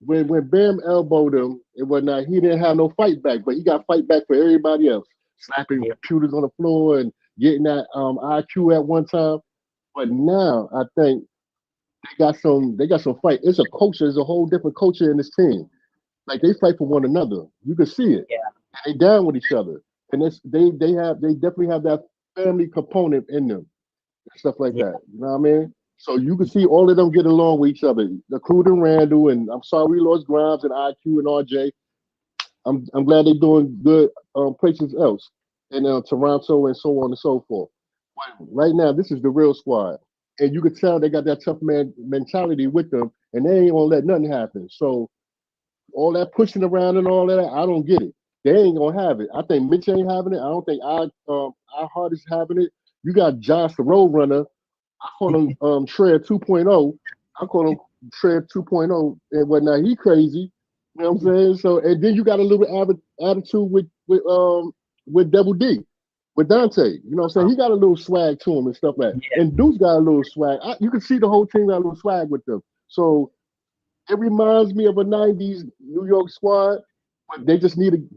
when Bam elbowed him and whatnot, he didn't have no fight back, but he got fight back for everybody else, slapping Yeah. computers on the floor and getting that IQ at one time. But now I think they got some fight. It's a culture, it's a whole different culture in this team. Like they fight for one another. You can see it. Yeah. And they down with each other. And they definitely have that family component in them and stuff like Yeah. that. You know what I mean? So you can see all of them get along with each other, including Randall. And I'm sorry we lost Grimes and IQ and RJ. I'm glad they're doing good places else in Toronto and so on and so forth. But right now, this is the real squad, and you can tell they got that tough man mentality with them, and they ain't gonna let nothing happen. So all that pushing around and all that, I don't get it. They ain't gonna have it. I think Mitch ain't having it. I don't think I Hart is having it. You got Josh the Roadrunner. I call him Shred 2.0. I call him Shred 2.0 and whatnot. He crazy. You know what I'm saying? So and then you got a little attitude with Double D, with Dante. You know what I'm saying? He got a little swag to him and stuff like that. Yeah. And Deuce got a little swag. You can see the whole team got a little swag with them. So it reminds me of a 90s New York squad, but they just need to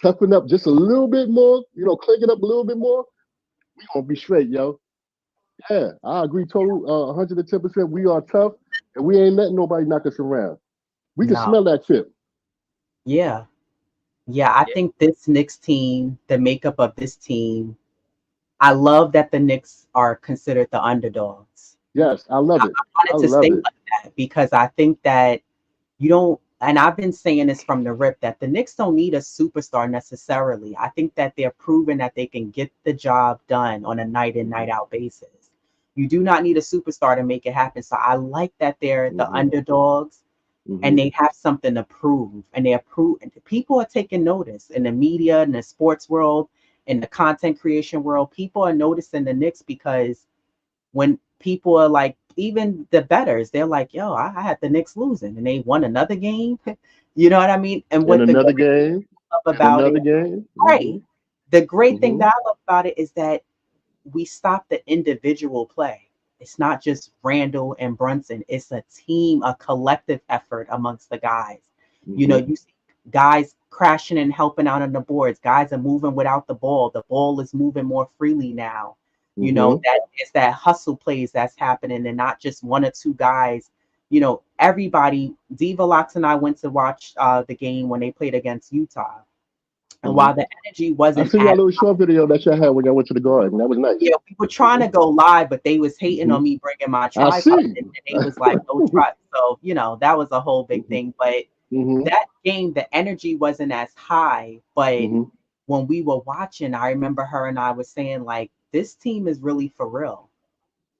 toughen up just a little bit more, clink it up a little bit more. We gonna be straight, yo. Yeah, I agree total 110%. We are tough and we ain't letting nobody knock us around. We can No. smell that chip. Yeah. Yeah. I think this Knicks team, the makeup of this team, I love that the Knicks are considered the underdogs. Yes, I love it. I I wanted to love say it. like that because I think that you don't, and I've been saying this from the rip, that the Knicks don't need a superstar necessarily. I think that they're proven that they can get the job done on a night in, night out basis. You do not need a superstar to make it happen. So I like that they're the underdogs and they have something to prove. And they're and people are taking notice in the media, in the sports world, in the content creation world. People are noticing the Knicks because when people are like, even the betters, they're like, yo, I had the Knicks losing and they won another game. You know what I mean? And In what the another great thing game, I love in about another it, game. right? The great thing Mhm. that I love about it is that we stop the individual play. It's not just Randall and Brunson. It's a team, a collective effort amongst the guys. You know, you see guys crashing and helping out on the boards. Guys are moving without the ball. The ball is moving more freely now. You know, that it's that hustle plays that's happening and not just one or two guys. You know, everybody, Diva Locks and I went to watch the game when they played against Utah. And while the energy I wasn't see y'all as little short video that y'all had when y'all went to the garden. That was nice. yeah, we were trying to go live, but they was hating on me bringing my I tripod, see. and they was like, "No tripod." So you know that was a whole big thing. But that game, the energy wasn't as high. But when we were watching, I remember her and I was saying like, "This team is really for real."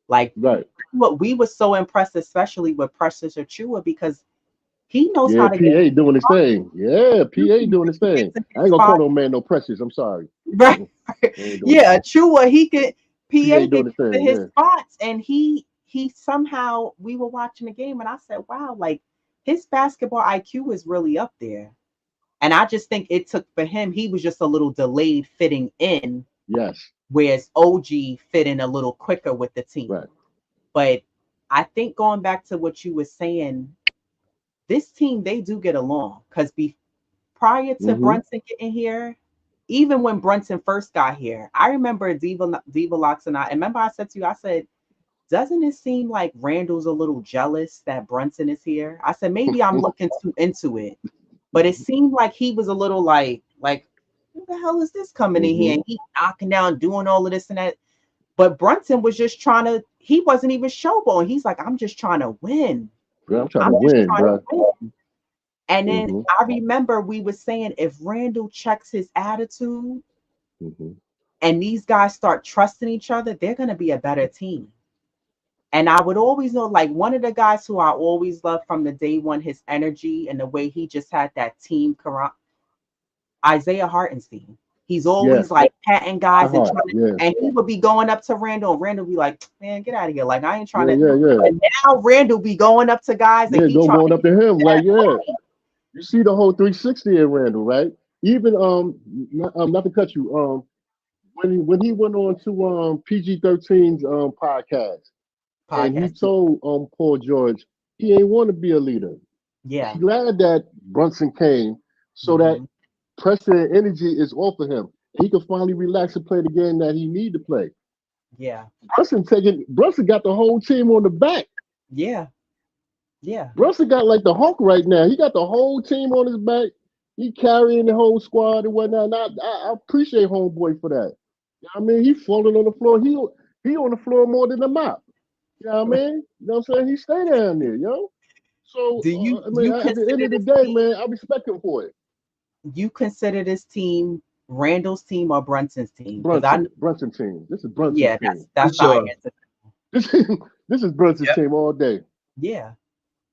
Like, Right. what we were so impressed, especially with Precious Achua, because he knows how to get PA doing his thing. Yeah, PA doing his thing. gets in I his ain't gonna spot. call no man no Precious. I'm sorry. Right. Ain't doing Yeah, Chua, he could PA PA doing could his get to thing. his Yeah. spots and he somehow we were watching the game and I said, wow, like his basketball IQ is really up there. And I just think it took for him, he was just a little delayed fitting in, Yes. whereas OG fit in a little quicker with the team. Right. But I think going back to what you were saying, this team, they do get along because prior to Brunson getting here, even when Brunson first got here, I remember Diva Locks and I remember I said to you, I said, doesn't it seem like Randall's a little jealous that Brunson is here? I said, maybe I'm looking too into it. But it seemed like he was a little like, who the hell is this coming in here? And he knocking down, doing all of this and that. But Brunson was just trying to, he wasn't even showboating. He's like, I'm just trying to win. Bro, I'm trying I'm to just win, trying bro. to win. And then I remember we were saying if Randall checks his attitude and these guys start trusting each other, they're going to be a better team. And I would always know, like one of the guys who I always loved from the day one, his energy and the way he just had that team, Isaiah Hartenstein. He's Yeah. always like patting guys and trying to, Yeah. and he would be going up to Randall, and Randall be like, "Man, get out of here!" Like I ain't trying to. Yeah. And now Randall be going up to guys, and Yeah, he trying going to up to him. Like, yeah. right. You see the whole 360 in Randall, right? even not to cut you, when he went on to PG-13's podcast, and he Podcast. told Paul George he ain't want to be a leader. Yeah. He's glad that Brunson came so that Mhm. pressure and energy is off of him. He can finally relax and play the game that he need to play. Yeah. Brunson got the whole team on the back. Yeah. Yeah. Brunson got like the Hulk right now. He got the whole team on his back. He carrying the whole squad and whatnot. And I appreciate homeboy for that. You know what I mean? He falling on the floor. He on the floor more than the mop. You know what I mean? You know what I'm saying? He stay down there, yo. So Do you I mean, you at the end consider of the this day, team? man, I respect him for it. You consider this team Randall's team or Brunson's team? Because Brunson team. This is Brunson's yeah, team. that's For how I sure. answer. This is this is Brunson's Yep. team all day. Yeah.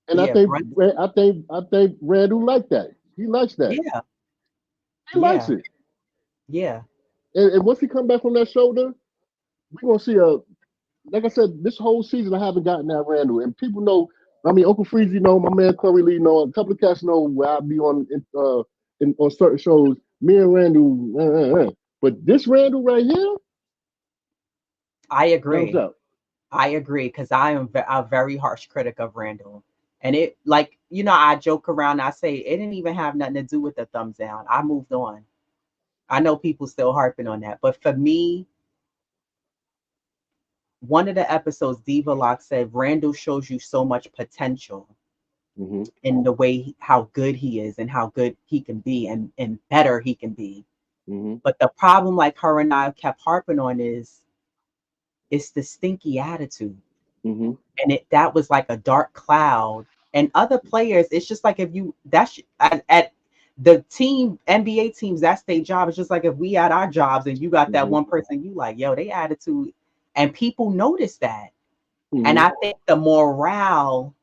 And Yeah. I think Randall like that. He likes that. Yeah. He likes Yeah. it. Yeah. And once he come back from that shoulder, we're gonna see like I said, this whole season I haven't gotten that Randall. And people know, I mean, Uncle Freezy know, my man Corey Lee know, a couple of cats know where I be on certain shows. Me and Randall, but this Randall right here, I thumbs agree. up. I agree because I am a very harsh critic of Randall. And it, like, I joke around. I say it didn't even have nothing to do with the thumbs down. I moved on. I know people still harping on that. But for me, one of the episodes, Diva Lock said, Randall shows you so much potential Mm-hmm. in the way how good he is and how good he can be and better he can be. Mm-hmm. But the problem, like her and I kept harping on, is it's the stinky attitude. Mm-hmm. And that was like a dark cloud. And other players, it's just like if you that's at the team NBA teams, that's their job. It's just like if we had our jobs and you got that Mm-hmm. one person, you like, yo, they attitude, and people notice that. And Mm-hmm. I think the morale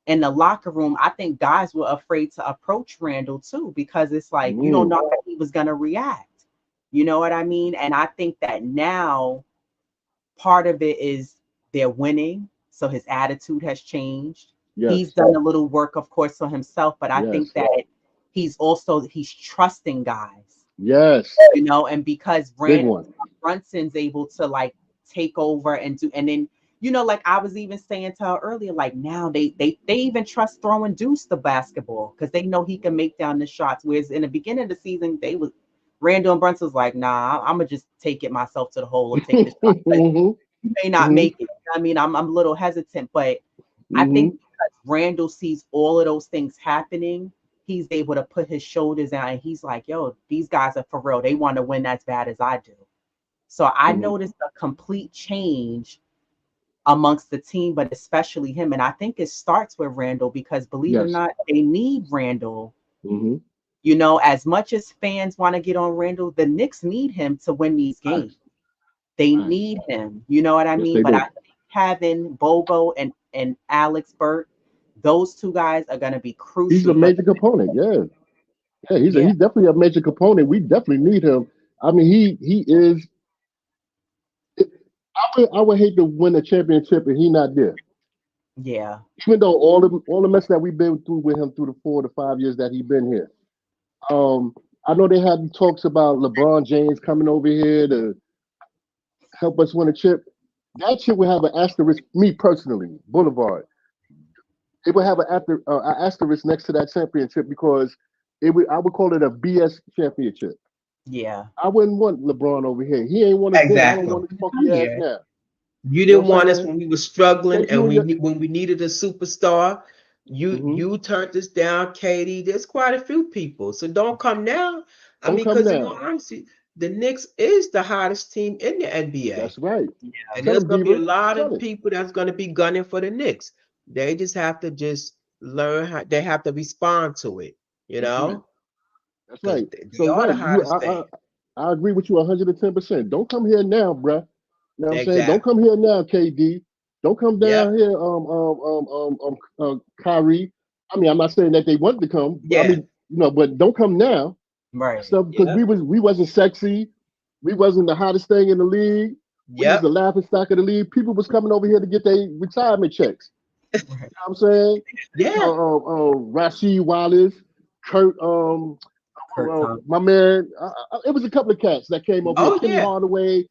in the locker room, I think guys were afraid to approach Randall too, because it's like you don't Mm-hmm. know how he was gonna react. You know what I mean? And I think that now part of it is they're winning, so his attitude has changed. He's Yes. done a little work, of course, for himself, but I think Yes. that he's trusting guys, Yes. and because Big one. Brunson's able to like take over and do, and then like I was even saying to her earlier, like now they even trust throwing Deuce the basketball because they know he can make down the shots. Whereas in the beginning of the season, they was Randall and Brunson was like, nah, I'm gonna just take it myself to the hole or take the shot. Mm-hmm. You may not Mm-hmm. make it. I mean, I'm a little hesitant, but I Mm-hmm. think because Randall sees all of those things happening, he's able to put his shoulders down and he's like, yo, these guys are for real. They want to win as bad as I do. So I Mm-hmm. noticed a complete change amongst the team, but especially him. And I think it starts with Randall because believe it or Yes. not, they need Randall. Mm-hmm. As much as fans want to get on Randall, the Knicks need him to win these games. Nice. They Nice. need him. You know what I Yes, mean? they But I do. think having Bobo and Alex Burt, those two guys are going to be He's a crucial. But major component. Yeah. Yeah, yeah, he's definitely a major component. We definitely need him. I mean, he is. I would hate to win a championship and he not there. yeah, Even though all the mess that we've been through with him through the 4 to 5 years that he's been here. I know they had talks about LeBron James coming over here to help us win a chip. That chip would have an asterisk. Me personally, Boulevard, it would have an asterisk next to that championship because I would call it a BS championship. yeah. I wouldn't want LeBron over here. He ain't want us then. I don't Exactly. want his Come funky ass here. now. You You know didn't what I'm want us saying? when we were struggling Take you and and your. when we needed a superstar. You Hmm. you turned us down, Katie. There's quite a few people. So don't come now. I Don't mean, come because in all now. honesty, the Knicks is the hottest team in the NBA. That's right. Yeah, And Tell there's him, gonna be a Diva. lot Tell of him. people that's gonna be gunning for the Knicks. They just have to just learn how they have to respond to it, That's right. That's because right. they So are the right, hottest thing. I agree with you 110%. Don't come here now, bruh. You know what I'm saying? Don't Exactly. come here now, KD. Don't come Yep. down here, Kyrie. I mean, I'm not saying that they want to come, but I Yeah. mean, but don't come now. right. So because Yep. we wasn't sexy, we wasn't the hottest thing in the league. We was the Yep. laughing stock of the league. People was coming over here to get their retirement checks. Right. You know what I'm saying? Yeah. Rasheed Wallace, Kurt, Kurt Thomas. My man, it was a couple of cats that came over here. Oh Kenny yeah, Hardaway,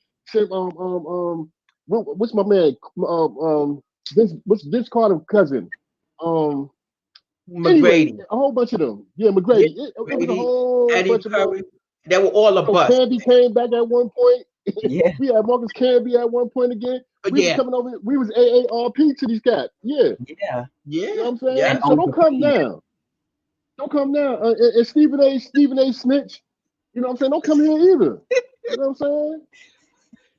what's my man? Vince Carter's cousin? Um, anyway, McGrady. a whole bunch of them. Yeah, Yeah, McGrady. It was a McGrady, whole Eddie bunch of them. Curry. They were all a bust. Canby came back at one point. Yeah, We had Marcus Canby at one point again. But We was yeah, coming over. We was AARP to these cats. Yeah, yeah. you know yeah, what I'm yeah. saying. And So don't come undefeated. down. Don't come down. And Stephen A. Snitch. You know what I'm saying. Don't come here either. You know what I'm saying.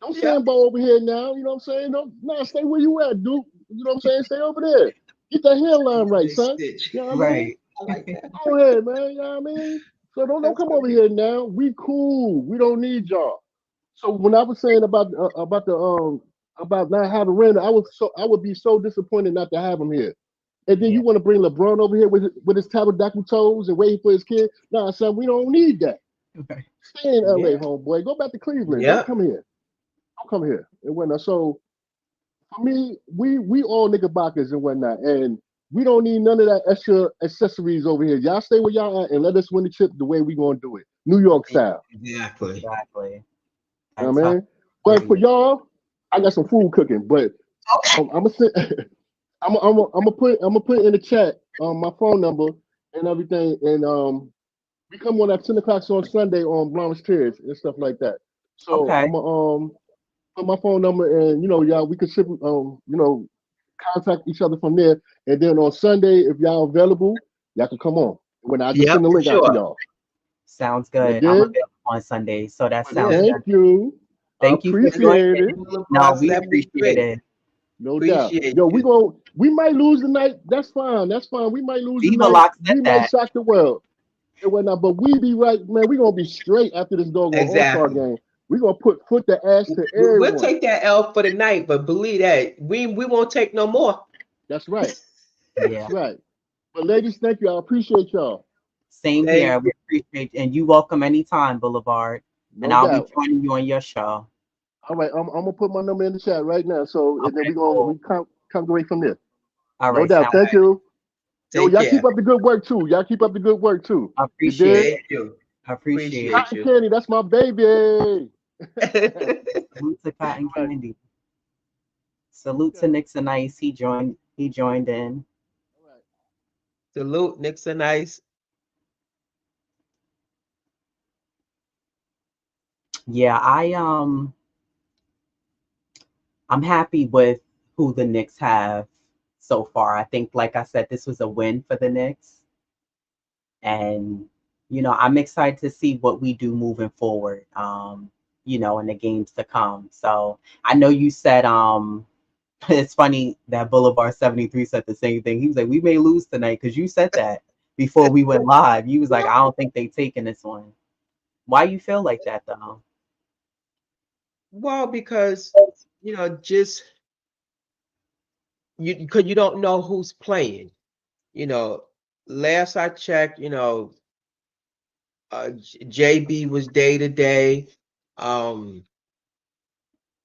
Don't Yeah. stand by over here now. You know what I'm saying. Don't stay where you at, dude. You know what I'm saying. Stay over there. Get that hairline right, son. Stitch. You know what I mean. Right. I like that. Go ahead, man. You know what I mean. So don't That's come what over here now. We cool. We don't need y'all. So when I was saying about not having Randall, I would be so disappointed not to have him here. And then Yeah. you want to bring LeBron over here with his tabernacle toes and waiting for his kid? Nah, son, we don't need that. Right. Stay in LA, Yeah. homeboy. Go back to Cleveland. Yeah. Don't come here. Don't come here and whatnot. So for me, we all knickerbockers and whatnot, and we don't need none of that extra accessories over here. Y'all stay where y'all at and let us win the chip the way we gonna do it, New York style. Exactly. Exactly. You know That what I tough mean? But for gritty. y'all, I got some food cooking. But Okay. I'm gonna I'm gonna put in the chat my phone number and everything, and we come on at 10 o'clock on Sunday on Blonde Tears and stuff like that. So Okay. I'm gonna put my phone number, and y'all, we can ship contact each other from there. And then on Sunday, if y'all available, y'all can come on. When I just Yep, send the for link out to sure. y'all. Sounds You good. I'm dig? available on Sunday, so that Yeah. sounds Thank good. you. I Thank you for appreciate it. joining. No, we That'd be appreciate great. it. No doubt. Appreciate Yo, you. we might lose tonight. That's fine. That's fine. We might lose Viva tonight. Lock said We might that. shock the world and whatnot. But we be right, man. We gonna be straight after this doggone All-Star Exactly. game. We gonna put foot the ass to We'll everyone. take that L for the night, but believe that we won't take no more. That's right. Yeah. That's right. But ladies, thank you. I appreciate y'all. Same Thank here. We appreciate and you welcome anytime, Boulevard. And No I'll be doubt. joining you on your show. All right, I'm gonna put my number in the chat right now. So and then Okay, we cool. come away from there. All No right, doubt. sounds Thank you. Yo, Take y'all care. keep up the good work too. Y'all keep up the good work too. I You appreciate dig? it. Thank you. I appreciate it. Appreciate Cotton you. candy, that's my baby. Salute to Cotton Right. Candy. Salute to Okay. Nixon Ice. He joined in. All right. Salute, Nixon Ice. Yeah, I'm happy with who the Knicks have so far. I think, like I said, this was a win for the Knicks. And, I'm excited to see what we do moving forward, in the games to come. So I know you said, it's funny that Boulevard 73 said the same thing. He was like, we may lose tonight because you said that before we went live. You was like, I don't think they taking this one. Why you feel like that though? Well, because just because you don't know who's playing. You know, last I checked, JB was day to day. Um,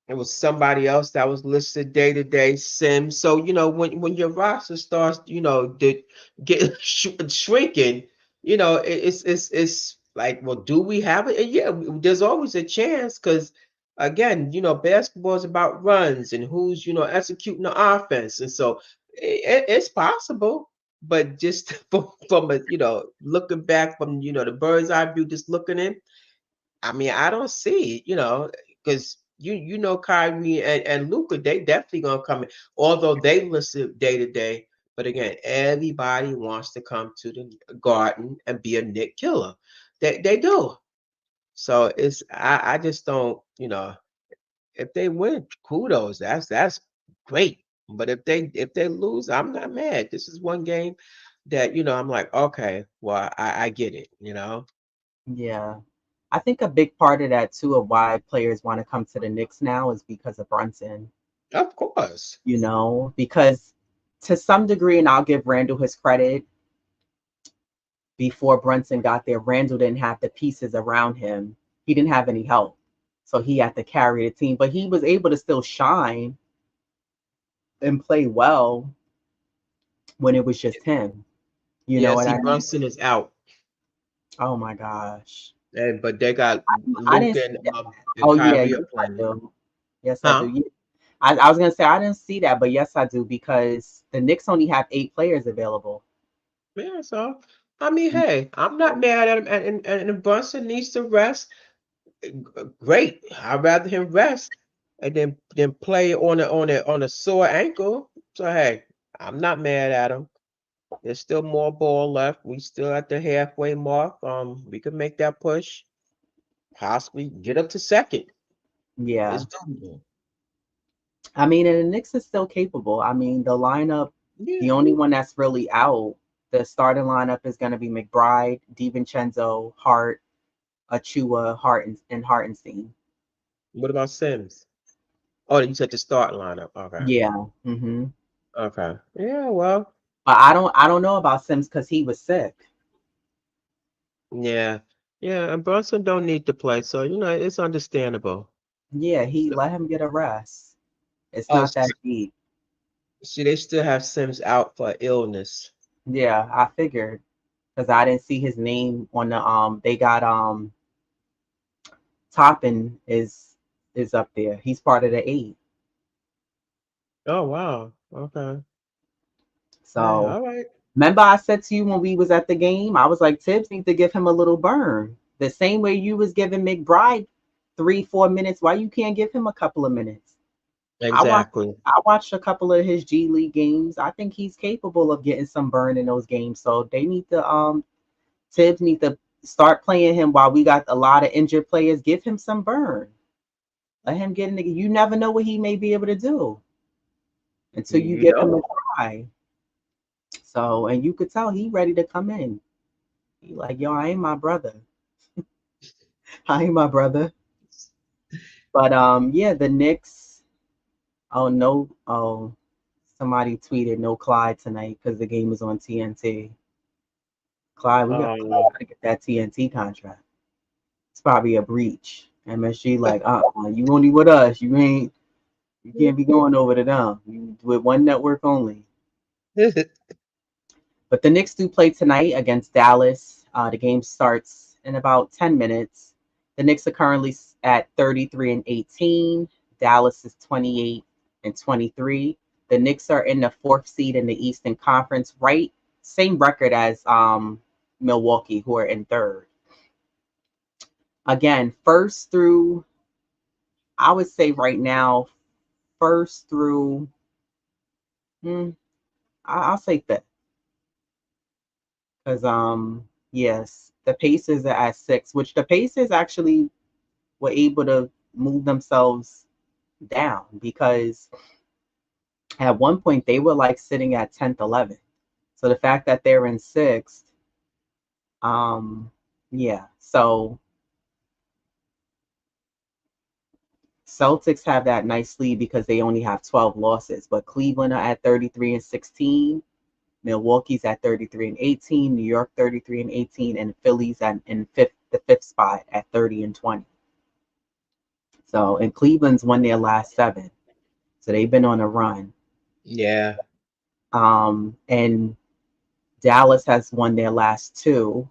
it was somebody else that was listed day to day. Sim. So when your roster starts, to get shrinking, it's like, well, do we have it? And yeah, there's always a chance because again, basketball is about runs and who's executing the offense, and so it's possible. But just from a looking back from the bird's eye view, just looking in, I mean, I don't see, because Kyrie and Luca, they definitely gonna come in, although they listen day to day. But again, everybody wants to come to the Garden and be a Nick killer. They do. So I just don't, if they win, kudos. That's great. But if they lose, I'm not mad. This is one game that I'm like, okay, well, I get it. Yeah. I think a big part of that too of why players want to come to the Knicks now is because of Brunson, Of course. because to some degree, and I'll give Randall his credit, before Brunson got there, Randall didn't have the pieces around him. He didn't have any help. So he had to carry the team, but he was able to still shine and play well when it was just him. You know Yeah, what see, I mean? Brunson is out. Oh my gosh. But they got I Luke didn't see that. and Oh yeah, Kyrie yes are I playing. do. Yes, I do. Huh? Yeah. I was gonna say I didn't see that, but yes, I do because the Knicks only have 8 players available. Yeah, so I mean, hey, I'm not mad at him, and Brunson needs to rest. Great. I'd rather him rest and then play on a sore ankle. So hey, I'm not mad at him. There's still more ball left. We still at the halfway mark. We could make that push, possibly get up to second. Yeah. It's doable. I mean, and the Knicks is still capable. I mean, the lineup, the Yeah. only one that's really out, the starting lineup is going to be McBride, DiVincenzo, Hart, Achua, Hart, and Hartenstein. What about Sims? Oh, you said the start lineup. Okay. Yeah. Hmm. Okay. Yeah, well, But I don't know about Sims because he was sick. yeah. Yeah, and Brunson don't need to play, so it's understandable. Yeah, he So, let him get a rest. It's oh, not that deep. see, they still have Sims out for illness. Yeah, I figured because I didn't see his name on the they got Toppin is up there. He's part of the 8. Oh, wow. Okay. Hey, So all right. remember I said to you when we was at the game, I was like, Tibbs need to give him a little burn. The same way you was giving McBride 3, 4 minutes. Why you can't give him a couple of minutes? I watched Exactly. I watched a couple of his G League games. I think he's capable of getting some burn in those games. So they need to Tibbs need to start playing him while we got a lot of injured players. Give him some burn. Let him get in the you never know what he may be able to do until you You give him a know? try. So and you could tell he ready to come in. He like, yo, I ain't my brother. I ain't my brother. But yeah, the Knicks. Oh no, somebody tweeted no Clyde tonight because the game is on TNT. Clyde, we Um, gotta get that TNT contract. It's probably a breach. MSG like, you only with us. You can't be going over to them. You with one network only. But the Knicks do play tonight against Dallas. The game starts in about 10 minutes. The Knicks are currently at 33-18. Dallas is 28-23. The Knicks are in the 4th seed in the Eastern Conference, right? Same record as Milwaukee, who are in 3rd. Again, first through, I would say right now, first through, hmm, I'll say 5th. Because yes, the Pacers are at 6, which the Pacers actually were able to move themselves down because at one point they were like sitting at 10th, 11th. So the fact that they're in 6th, yeah. So Celtics have that nice lead because they only have 12 losses, but Cleveland are at 33-16. Milwaukee's at 33-18, New York 33-18, and Philly's at in the fifth spot at 30-20. So and Cleveland's won their last 7, so they've been on a run. yeah. And Dallas has won their last 2,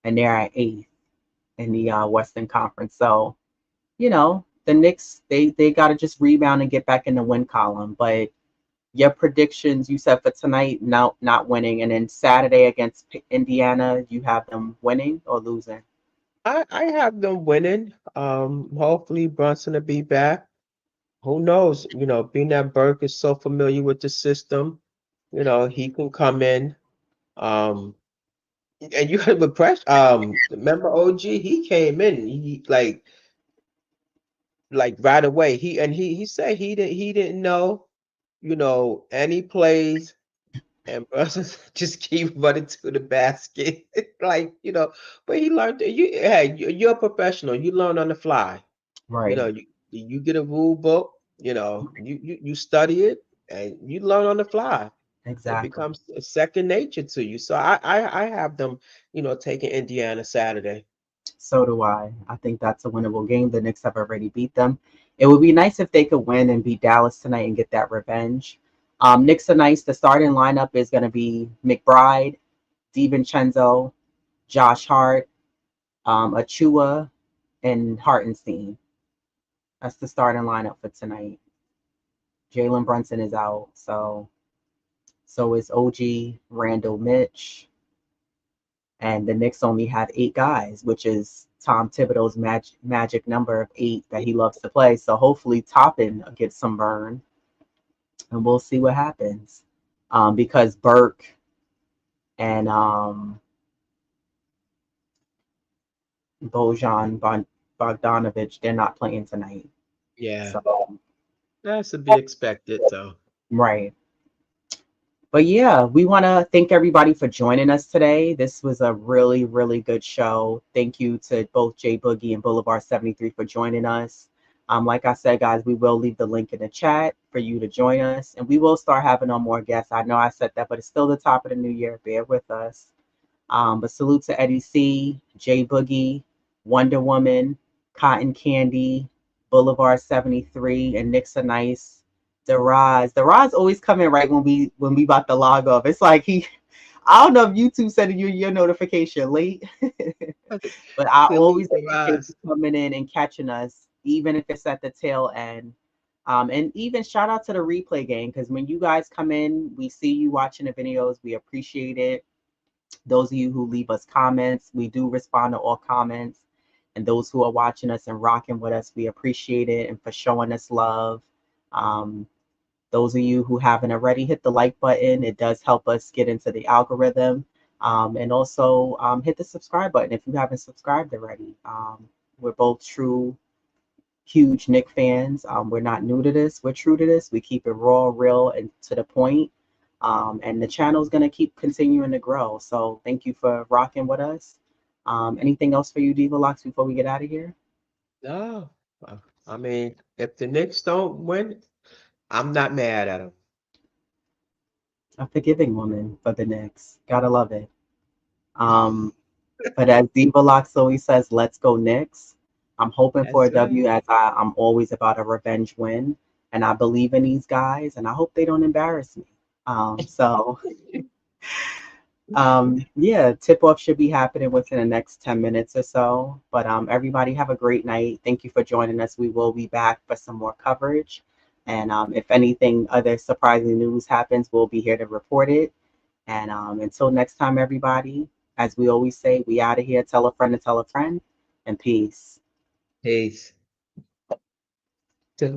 and they're at 8th in the Western Conference. So the Knicks they got to just rebound and get back in the win column. But your predictions you said for tonight, not winning, and then Saturday against Indiana, you have them winning or losing. I have them winning. Hopefully Brunson will be back. Who knows? Being that Burke is so familiar with the system, he can come in. Um, and you had with press. Remember OG? He came in. He like right away. He said he didn't know, any plays, and Brunson just keep running to the basket, like But he learned. Hey, you're a professional. You learn on the fly. Right. You get a rule book, you study it and you learn on the fly. It Exactly. becomes a second nature to you. So I have them, taking Indiana Saturday. So do I. I think that's a winnable game. The Knicks have already beat them. It would be nice if they could win and beat Dallas tonight and get that revenge. Knicks are nice. The starting lineup is going to be McBride, DiVincenzo, Josh Hart, Achua, and Hartenstein. That's the starting lineup for tonight. Jalen Brunson is out, so is OG, Randall, Mitch, and the Knicks only have 8 guys, which is Tom Thibodeau's magic number of 8 that he loves to play. So hopefully Toppin gets some burn, and we'll see what happens. Because Burke and Bojan Bogdanovic, they're not playing tonight. Yeah, So that's to be expected, though. right. But yeah, we want to thank everybody for joining us today. This was a really, really good show. Thank you to both J Boogie and Boulevard 73 for joining us. Like I said, guys, we will leave the link in the chat for you to join us, and we will start having on more guests. I know I said that, but it's still the top of the new year. Bear with us. But salute to Eddie C, J Boogie, Wonder Woman, Cotton Candy, Boulevard 73, and Nixa Nice. The Roz always come in right when we about to log off. It's like I don't know if YouTube sending you your notification late, but I always appreciate you coming in and catching us, even if it's at the tail end. And even shout out to the replay game, because when you guys come in, we see you watching the videos. We appreciate it. Those of you who leave us comments, we do respond to all comments. And those who are watching us and rocking with us, we appreciate it, and for showing us love. Those of you who haven't already, hit the like button. It does help us get into the algorithm. And also hit the subscribe button if you haven't subscribed already. We're both true, huge Knicks fans. We're not new to this. We're true to this. We keep it raw, real, and to the point. And the channel is going to keep continuing to grow. So thank you for rocking with us. Anything else for you, Diva Locks, before we get out of here? No, I mean, if the Knicks don't win, I'm not mad at them. A forgiving woman for the Knicks. Gotta love it. But as Diva Locks always says, let's go Knicks. I'm hoping for a That's W, right. as I'm always about a revenge win. And I believe in these guys, and I hope they don't embarrass me. So yeah, tip off should be happening within the next 10 minutes or so. But everybody have a great night. Thank you for joining us. We will be back for some more coverage. And if anything other surprising news happens, we'll be here to report it. And until next time, everybody, as we always say, we out of here. Tell a friend to tell a friend, and peace. Peace.